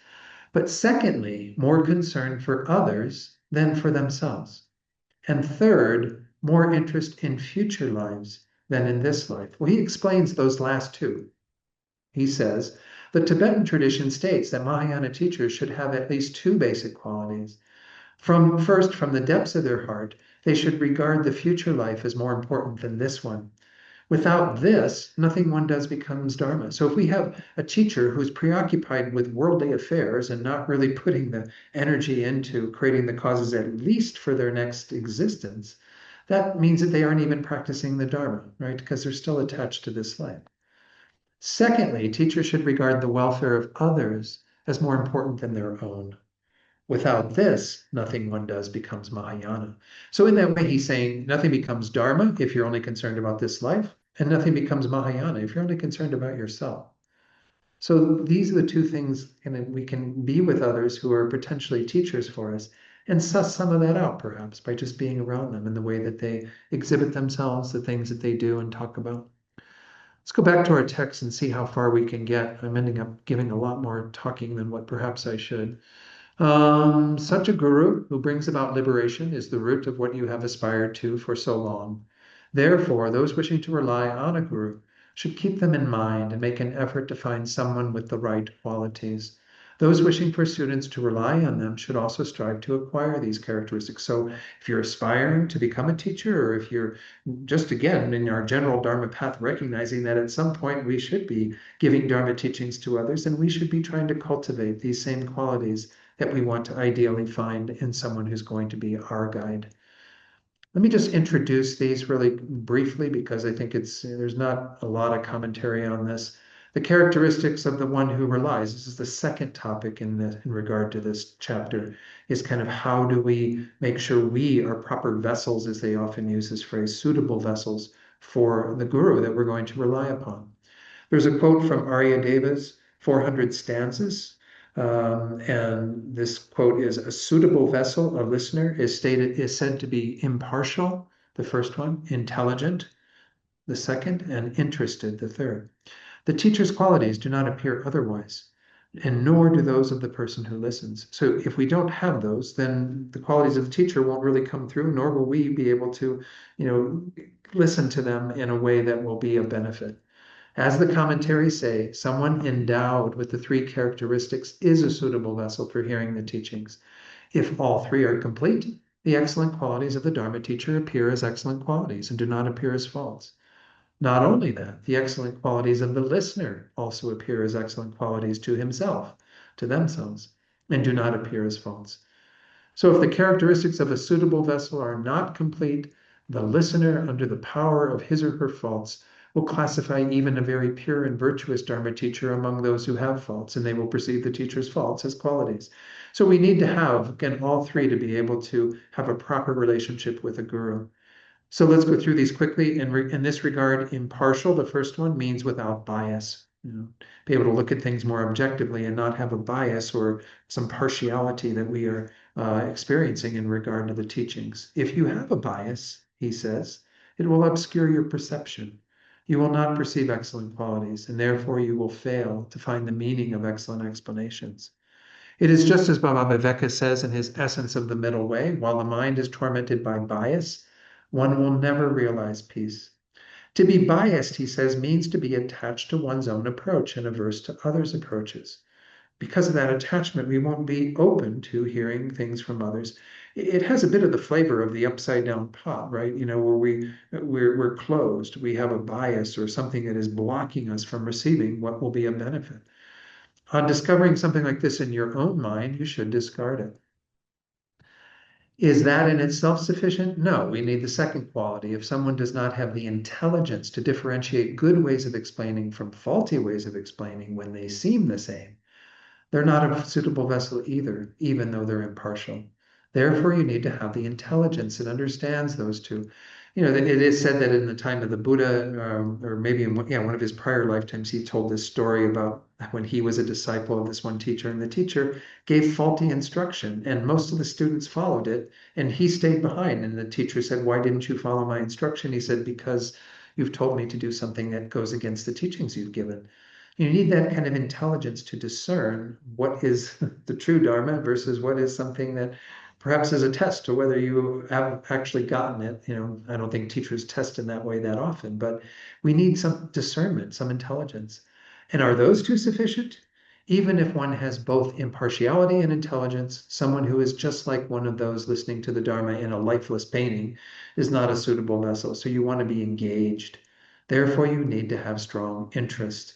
But secondly, more concern for others than for themselves. And third, more interest in future lives than in this life. Well, he explains those last 2. He says, the Tibetan tradition states that Mahayana teachers should have at least 2 basic qualities. First, from the depths of their heart, they should regard the future life as more important than this one. Without this, nothing one does becomes Dharma. So if we have a teacher who's preoccupied with worldly affairs and not really putting the energy into creating the causes at least for their next existence, that means that they aren't even practicing the Dharma, right? Because they're still attached to this life. Secondly, teachers should regard the welfare of others as more important than their own. Without this, nothing one does becomes Mahayana. So in that way, he's saying nothing becomes Dharma if you're only concerned about this life, and nothing becomes Mahayana if you're only concerned about yourself. So these are the 2 things, and we can be with others who are potentially teachers for us and suss some of that out, perhaps, by just being around them in the way that they exhibit themselves, the things that they do and talk about. Let's go back to our text and see how far we can get. I'm ending up giving a lot more talking than what perhaps I should. Such a guru who brings about liberation is the root of what you have aspired to for so long. Therefore, those wishing to rely on a guru should keep them in mind and make an effort to find someone with the right qualities. Those wishing for students to rely on them should also strive to acquire these characteristics. So if you're aspiring to become a teacher, or if you're just again in our general Dharma path, recognizing that at some point we should be giving Dharma teachings to others, and we should be trying to cultivate these same qualities that we want to ideally find in someone who's going to be our guide. Let me just introduce these really briefly because I think there's not a lot of commentary on this. The characteristics of the one who relies. This is the second topic in regard to this chapter, is kind of how do we make sure we are proper vessels, as they often use this phrase, suitable vessels for the guru that we're going to rely upon. There's a quote from Aryadeva's 400 stanzas. And this quote is, a suitable vessel, a listener, is said to be impartial, the first one, intelligent, the second, and interested, the third. The teacher's qualities do not appear otherwise, and nor do those of the person who listens. So if we don't have those, then the qualities of the teacher won't really come through, nor will we be able to, listen to them in a way that will be of benefit. As the commentaries say, someone endowed with the 3 characteristics is a suitable vessel for hearing the teachings. If all 3 are complete, the excellent qualities of the Dharma teacher appear as excellent qualities and do not appear as faults. Not only that, the excellent qualities of the listener also appear as excellent qualities to himself, to themselves, and do not appear as faults. So if the characteristics of a suitable vessel are not complete, the listener, under the power of his or her faults, will classify even a very pure and virtuous Dharma teacher among those who have faults, and they will perceive the teacher's faults as qualities. So we need to have, again, all 3 to be able to have a proper relationship with a guru. So let's go through these quickly. In this regard, impartial, the first one, means without bias. Be able to look at things more objectively and not have a bias or some partiality that we are experiencing in regard to the teachings. If you have a bias, he says, it will obscure your perception. You will not perceive excellent qualities, and therefore you will fail to find the meaning of excellent explanations. It is just as Baba Viveka says in his Essence of the Middle Way, while the mind is tormented by bias, one will never realize peace. To be biased, he says, means to be attached to one's own approach and averse to others' approaches. because of that attachment, we won't be open to hearing things from others. It has a bit of the flavor of the upside down pot, right? Where we're closed, we have a bias or something that is blocking us from receiving what will be a benefit. On discovering something like this in your own mind, you should discard it. Is that in itself sufficient? No, we need the second quality. If someone does not have the intelligence to differentiate good ways of explaining from faulty ways of explaining when they seem the same, they're not a suitable vessel either, even though they're impartial. Therefore, you need to have the intelligence that understands those two. It is said that in the time of the Buddha, or maybe in one of his prior lifetimes, he told this story about when he was a disciple of this one teacher, and the teacher gave faulty instruction, and most of the students followed it, and he stayed behind. And the teacher said, "Why didn't you follow my instruction?" He said, "Because you've told me to do something that goes against the teachings you've given." You need that kind of intelligence to discern what is the true Dharma versus what is something that perhaps is a test to whether you have actually gotten it. I don't think teachers test in that way that often, but we need some discernment, some intelligence. And are those two sufficient? Even if one has both impartiality and intelligence, someone who is just like one of those listening to the Dharma in a lifeless painting is not a suitable vessel. So you want to be engaged. Therefore, you need to have strong interest.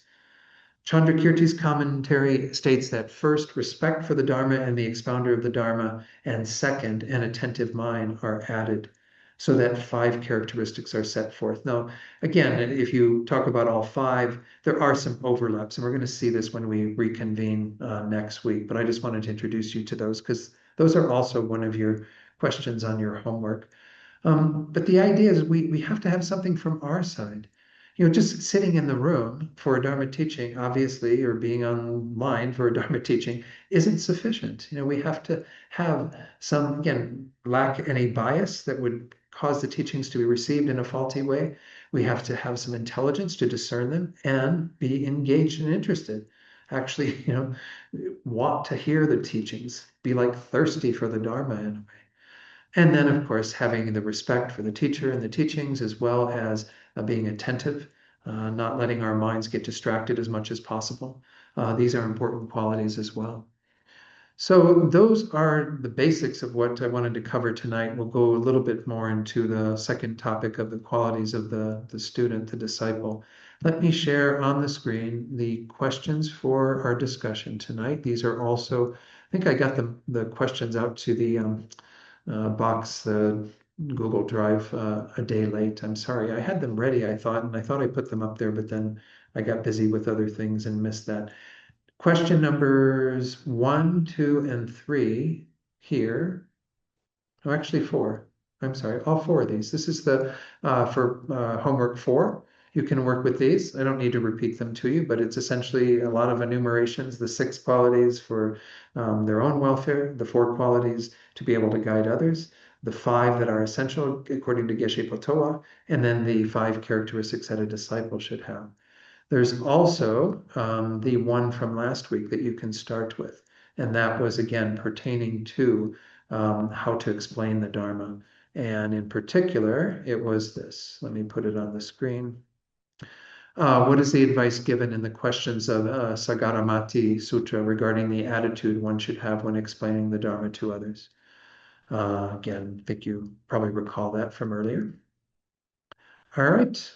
Chandrakirti's commentary states that first, respect for the Dharma and the expounder of the Dharma, and second, an attentive mind are added, so that 5 characteristics are set forth. Now, again, if you talk about all 5, there are some overlaps, and we're going to see this when we reconvene next week, but I just wanted to introduce you to those because those are also one of your questions on your homework. But the idea is we have to have something from our side. Just sitting in the room for a Dharma teaching, obviously, or being online for a Dharma teaching isn't sufficient. We have to have some, again, lack any bias that would cause the teachings to be received in a faulty way. We have to have some intelligence to discern them and be engaged and interested. Actually, want to hear the teachings, be like thirsty for the Dharma in a way. And then, of course, having the respect for the teacher and the teachings, as well as being attentive, not letting our minds get distracted as much as possible. These are important qualities as well. So those are the basics of what I wanted to cover tonight. We'll go a little bit more into the second topic of the qualities of the student, the disciple. Let me share on the screen the questions for our discussion tonight. These are also, I think I got the questions out to the box, the Google Drive, a day late. I'm sorry. I had them ready, I thought, and I thought I put them up there, but then I got busy with other things and missed that. Question numbers 1, 2, and 3 here. Oh, actually 4. I'm sorry, all 4 of these. This is the for homework 4. You can work with these. I don't need to repeat them to you, but it's essentially a lot of enumerations, the 6 qualities for their own welfare, the 4 qualities to be able to guide others, the 5 that are essential according to Geshe Potoa, and then the 5 characteristics that a disciple should have. There's also the one from last week that you can start with, and that was again pertaining to how to explain the Dharma. And in particular, it was this. Let me put it on the screen. What is the advice given in the questions of Sagaramati Sutra regarding the attitude one should have when explaining the Dharma to others? Again, I think you probably recall that from earlier. All right.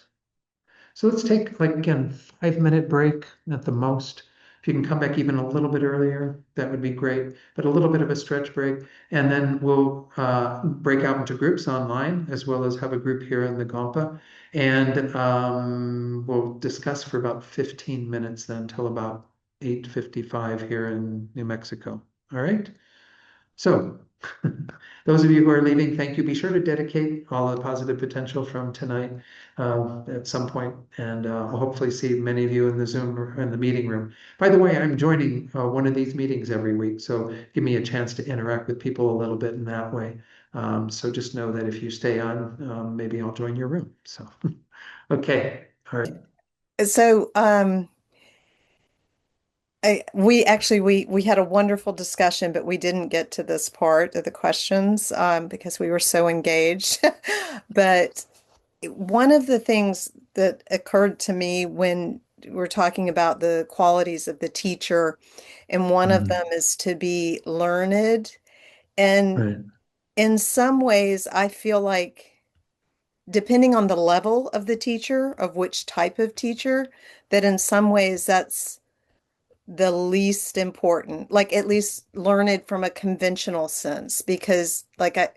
So let's take, like, again, 5-minute break at the most. If you can come back even a little bit earlier, that would be great, but a little bit of a stretch break. And then we'll break out into groups online, as well as have a group here in the Gompa. And we'll discuss for about 15 minutes then till about 8:55 here in New Mexico. All right? So those of you who are leaving, thank you. Be sure to dedicate all the positive potential from tonight at some point, and I'll hopefully see many of you in the Zoom or in the meeting room. By the way, I'm joining one of these meetings every week, so give me a chance to interact with people a little bit in that way. So just know that if you stay on, maybe I'll join your room. So, okay, all right.
So, we had a wonderful discussion, but we didn't get to this part of the questions because we were so engaged. But one of the things that occurred to me when we're talking about the qualities of the teacher, and one of
Mm,
them is to be learned. And
right.
in some ways, I feel like depending on the level of the teacher, of which type of teacher, that in some ways that's the least important, like at least learned from a conventional sense, because like I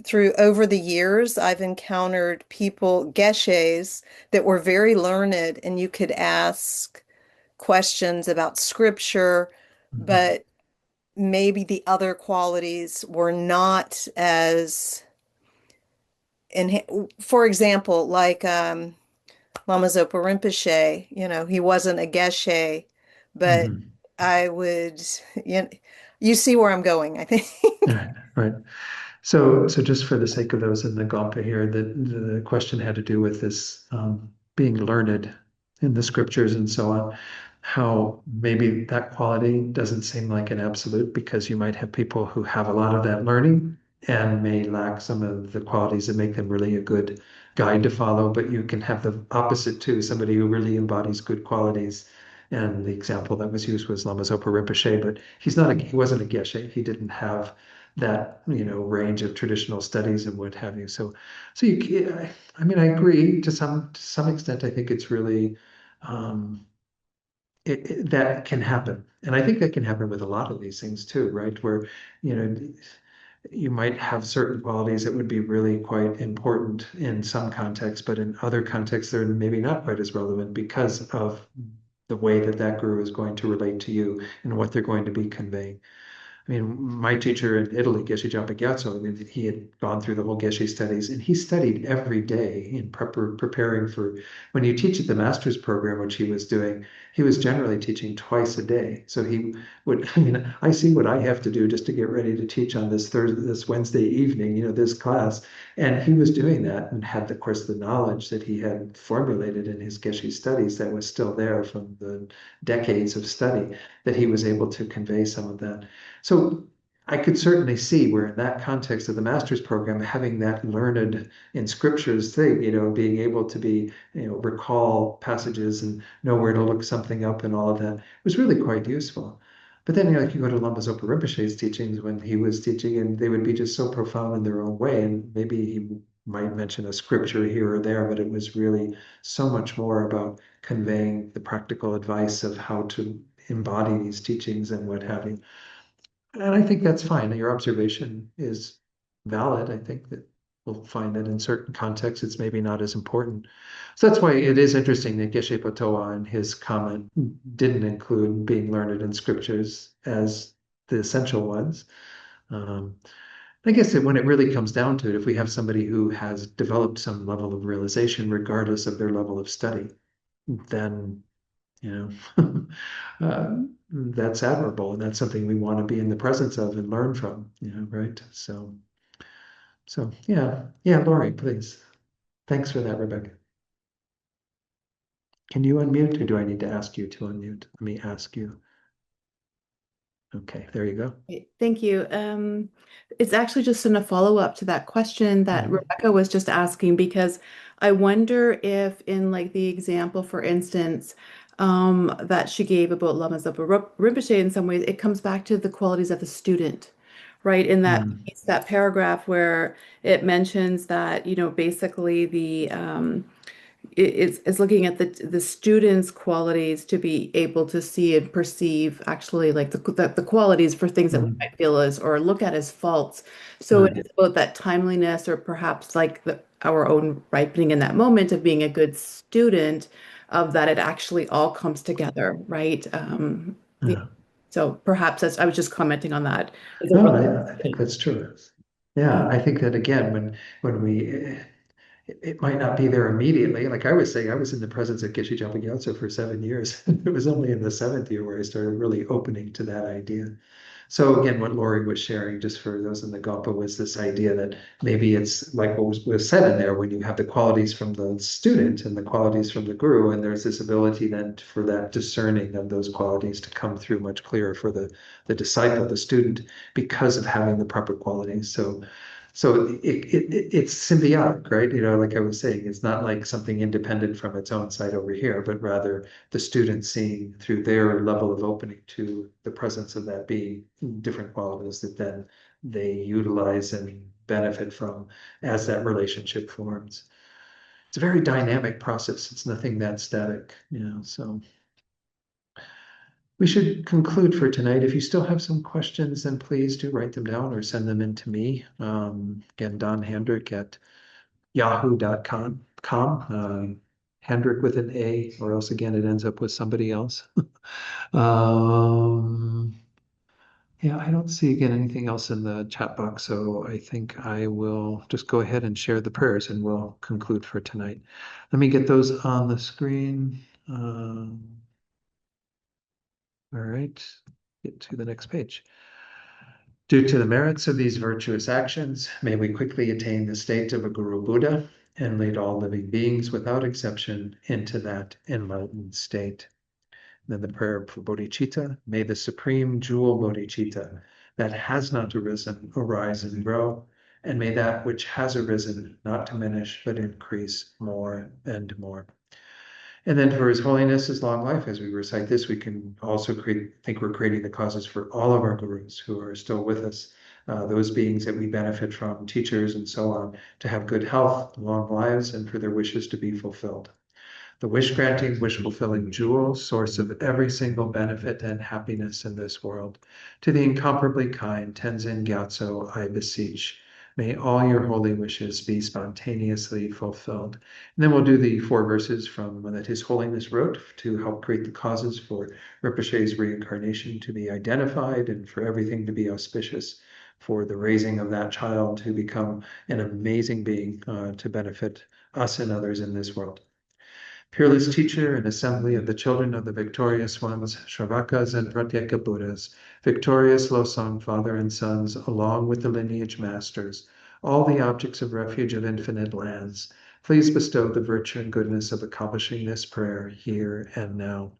through over the years, I've encountered people, geshes, that were very learned, and you could ask questions about scripture,
Mhm.
but maybe the other qualities were not as for example, like Lama Zopa Rinpoche, he wasn't a geshe, but
Mhm.
I would, you, you see where I'm going, I think.
Right, right. So just for the sake of those in the Gampa here, the question had to do with this being learned in the scriptures and so on. How maybe that quality doesn't seem like an absolute because you might have people who have a lot of that learning and may lack some of the qualities that make them really a good guide to follow. But you can have the opposite too, somebody who really embodies good qualities. And the example that was used was Lama Zopa Rinpoche, but he wasn't a geshe. He didn't have that range of traditional studies and what have you. So I mean, I agree to some extent. I think it's really that can happen, and I think that can happen with a lot of these things too, right? Where you know you might have certain qualities that would be really quite important in some contexts, but in other contexts they're maybe not quite as relevant because of the way that that guru is going to relate to you and what they're going to be conveying. I mean, my teacher in Italy, Geshe Gyatso, I mean, he had gone through the whole Geshe studies and he studied every day in preparing for when you teach at the master's program, which he was doing, he was generally teaching twice a day. So he would, I mean, I see what I have to do just to get ready to teach on this Wednesday evening, this class. And he was doing that and had, of course, the knowledge that he had formulated in his Geshe studies that was still there from the decades of study that he was able to convey some of that. So I could certainly see where in that context of the master's program, having that learned in scriptures thing, being able to be, recall passages and know where to look something up and all of that was really quite useful. But then, like you go to Lama Zopa Rinpoche's teachings when he was teaching, and they would be just so profound in their own way. And maybe he might mention a scripture here or there, but it was really so much more about conveying the practical advice of how to embody these teachings and what have you. And I think that's fine. Your observation is valid. I think that we'll find that in certain contexts, it's maybe not as important. So that's why it is interesting that Geshe Patoa in his comment didn't include being learned in scriptures as the essential ones. Um, I guess that when it really comes down to it, if we have somebody who has developed some level of realization, regardless of their level of study, then that's admirable, and that's something we want to be in the presence of and learn from, right? So yeah, yeah, Lori, please. Thanks for that, Rebecca. Can you unmute, or do I need to ask you to unmute? Let me ask you. Okay, there you go.
Thank you. It's actually just in a follow-up to that question that
Mhm.
Rebecca was just asking, because I wonder if in like the example, for instance, that she gave about Lama Zopa Rinpoche, in some ways, it comes back to the qualities of the student, right? In that
Mm,
piece, that paragraph where it mentions that, basically it's looking at the students' qualities to be able to see and perceive actually like the qualities for things that we
mm,
might feel as or look at as faults. So
right.
it's about that timeliness or perhaps like our own ripening in that moment of being a good student of that it actually all comes together, right? Yeah.
Yeah.
So perhaps I was just commenting on that. It's a
No,
relative
I think that's true. Yeah, I think that again, when we it might not be there immediately. Like I was saying, I was in the presence of Geshe Gyatso for 7 years. It was only in the seventh year where I started really opening to that idea. So again, what Lori was sharing, just for those in the Gapa, was this idea that maybe it's like what was said in there, when you have the qualities from the student and the qualities from the guru, and there's this ability then for that discerning of those qualities to come through much clearer for the disciple, the student, because of having the proper qualities. So So it's symbiotic, right? Like I was saying, it's not like something independent from its own side over here, but rather the student seeing through their level of opening to the presence of that being different qualities that then they utilize and benefit from as that relationship forms. It's a very dynamic process. It's nothing that static, so. We should conclude for tonight. If you still have some questions, then please do write them down or send them in to me. Again, Don Handrick at yahoo.com. Handrick with an A, or else again, it ends up with somebody else. Yeah, I don't see again anything else in the chat box, so I think I will just go ahead and share the prayers and we'll conclude for tonight. Let me get those on the screen. All right, get to the next page. Due to the merits of these virtuous actions, may we quickly attain the state of a Guru Buddha and lead all living beings without exception into that enlightened state. And then the prayer for bodhicitta, may the supreme jewel bodhicitta that has not arisen arise and grow, and may that which has arisen not diminish but increase more and more. And then for His Holiness, His long life, as we recite this, we can also think we're creating the causes for all of our gurus who are still with us, those beings that we benefit from, teachers and so on, to have good health, long lives, and for their wishes to be fulfilled. The wish-granting, wish-fulfilling jewel, source of every single benefit and happiness in this world. To the incomparably kind Tenzin Gyatso, I beseech. May all your holy wishes be spontaneously fulfilled. And then we'll do the 4 verses from that His Holiness wrote to help create the causes for Rinpoche's reincarnation to be identified and for everything to be auspicious for the raising of that child to become an amazing being to benefit us and others in this world. Peerless teacher and assembly of the children of the victorious ones, Shravakas and Pratyeka Buddhas, victorious Losang father and sons, along with the lineage masters, all the objects of refuge of infinite lands, please bestow the virtue and goodness of accomplishing this prayer here and now.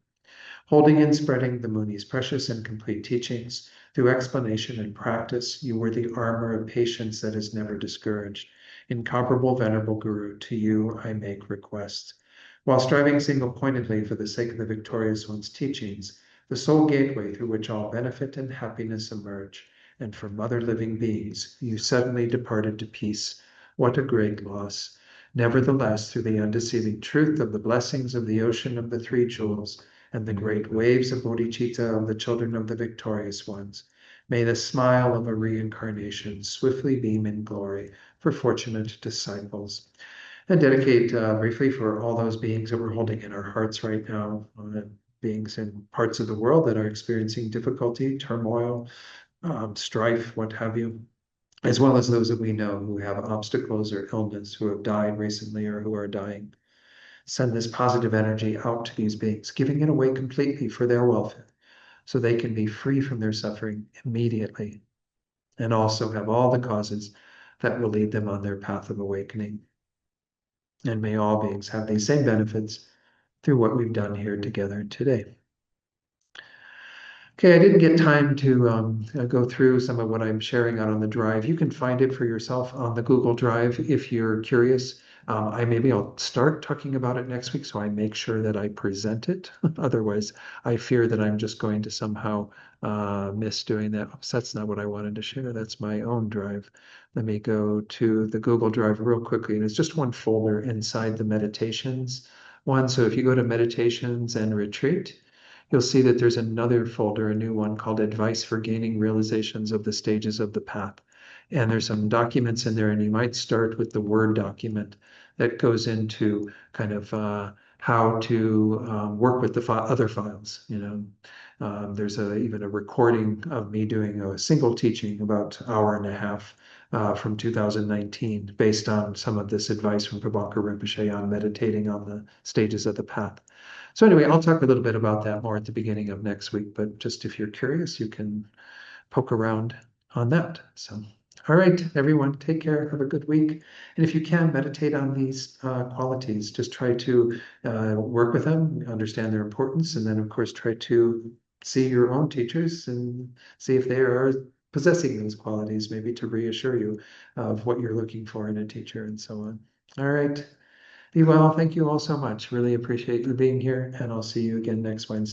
Holding and spreading the Muni's precious and complete teachings, through explanation and practice, you were the armor of patience that is never discouraged. Incomparable Venerable Guru, to you I make request. While striving single-pointedly for the sake of the victorious one's teachings, the sole gateway through which all benefit and happiness emerge, and from other living beings, you suddenly departed to peace. What a great loss! Nevertheless, through the undeceiving truth of the blessings of the ocean of the 3 jewels, and the great waves of bodhicitta of the children of the victorious ones, may the smile of a reincarnation swiftly beam in glory for fortunate disciples. And dedicate briefly for all those beings that we're holding in our hearts right now, beings in parts of the world that are experiencing difficulty, turmoil, strife, what have you, as well as those that we know who have obstacles or illness, who have died recently or who are dying. Send this positive energy out to these beings, giving it away completely for their welfare, so they can be free from their suffering immediately, and also have all the causes that will lead them on their path of awakening. And may all beings have these same benefits through what we've done here together today. Okay, I didn't get time to go through some of what I'm sharing out on the drive. You can find it for yourself on the Google Drive if you're curious. I'll start talking about it next week, so I make sure that I present it. Otherwise, I fear that I'm just going to somehow miss doing that. Oops, that's not what I wanted to share. That's my own drive. Let me go to the Google Drive real quickly, and it's just one folder inside the meditations one. So if you go to meditations and retreat, you'll see that there's another folder, a new one called Advice for Gaining Realizations of the Stages of the Path. And there's some documents in there, and you might start with the Word document that goes into kind of how to work with the other files. There's even a recording of me doing a single teaching about an hour and a half from 2019, based on some of this advice from Prabhakar Rinpoche on meditating on the stages of the path. So anyway, I'll talk a little bit about that more at the beginning of next week, but just if you're curious, you can poke around on that. So, all right, everyone, take care, have a good week. And if you can, meditate on these qualities. Just try to work with them, understand their importance, and then, of course, try to see your own teachers and see if they are possessing those qualities, maybe to reassure you of what you're looking for in a teacher and so on. All right. Be well. Thank you all so much. Really appreciate you being here, and I'll see you again next Wednesday.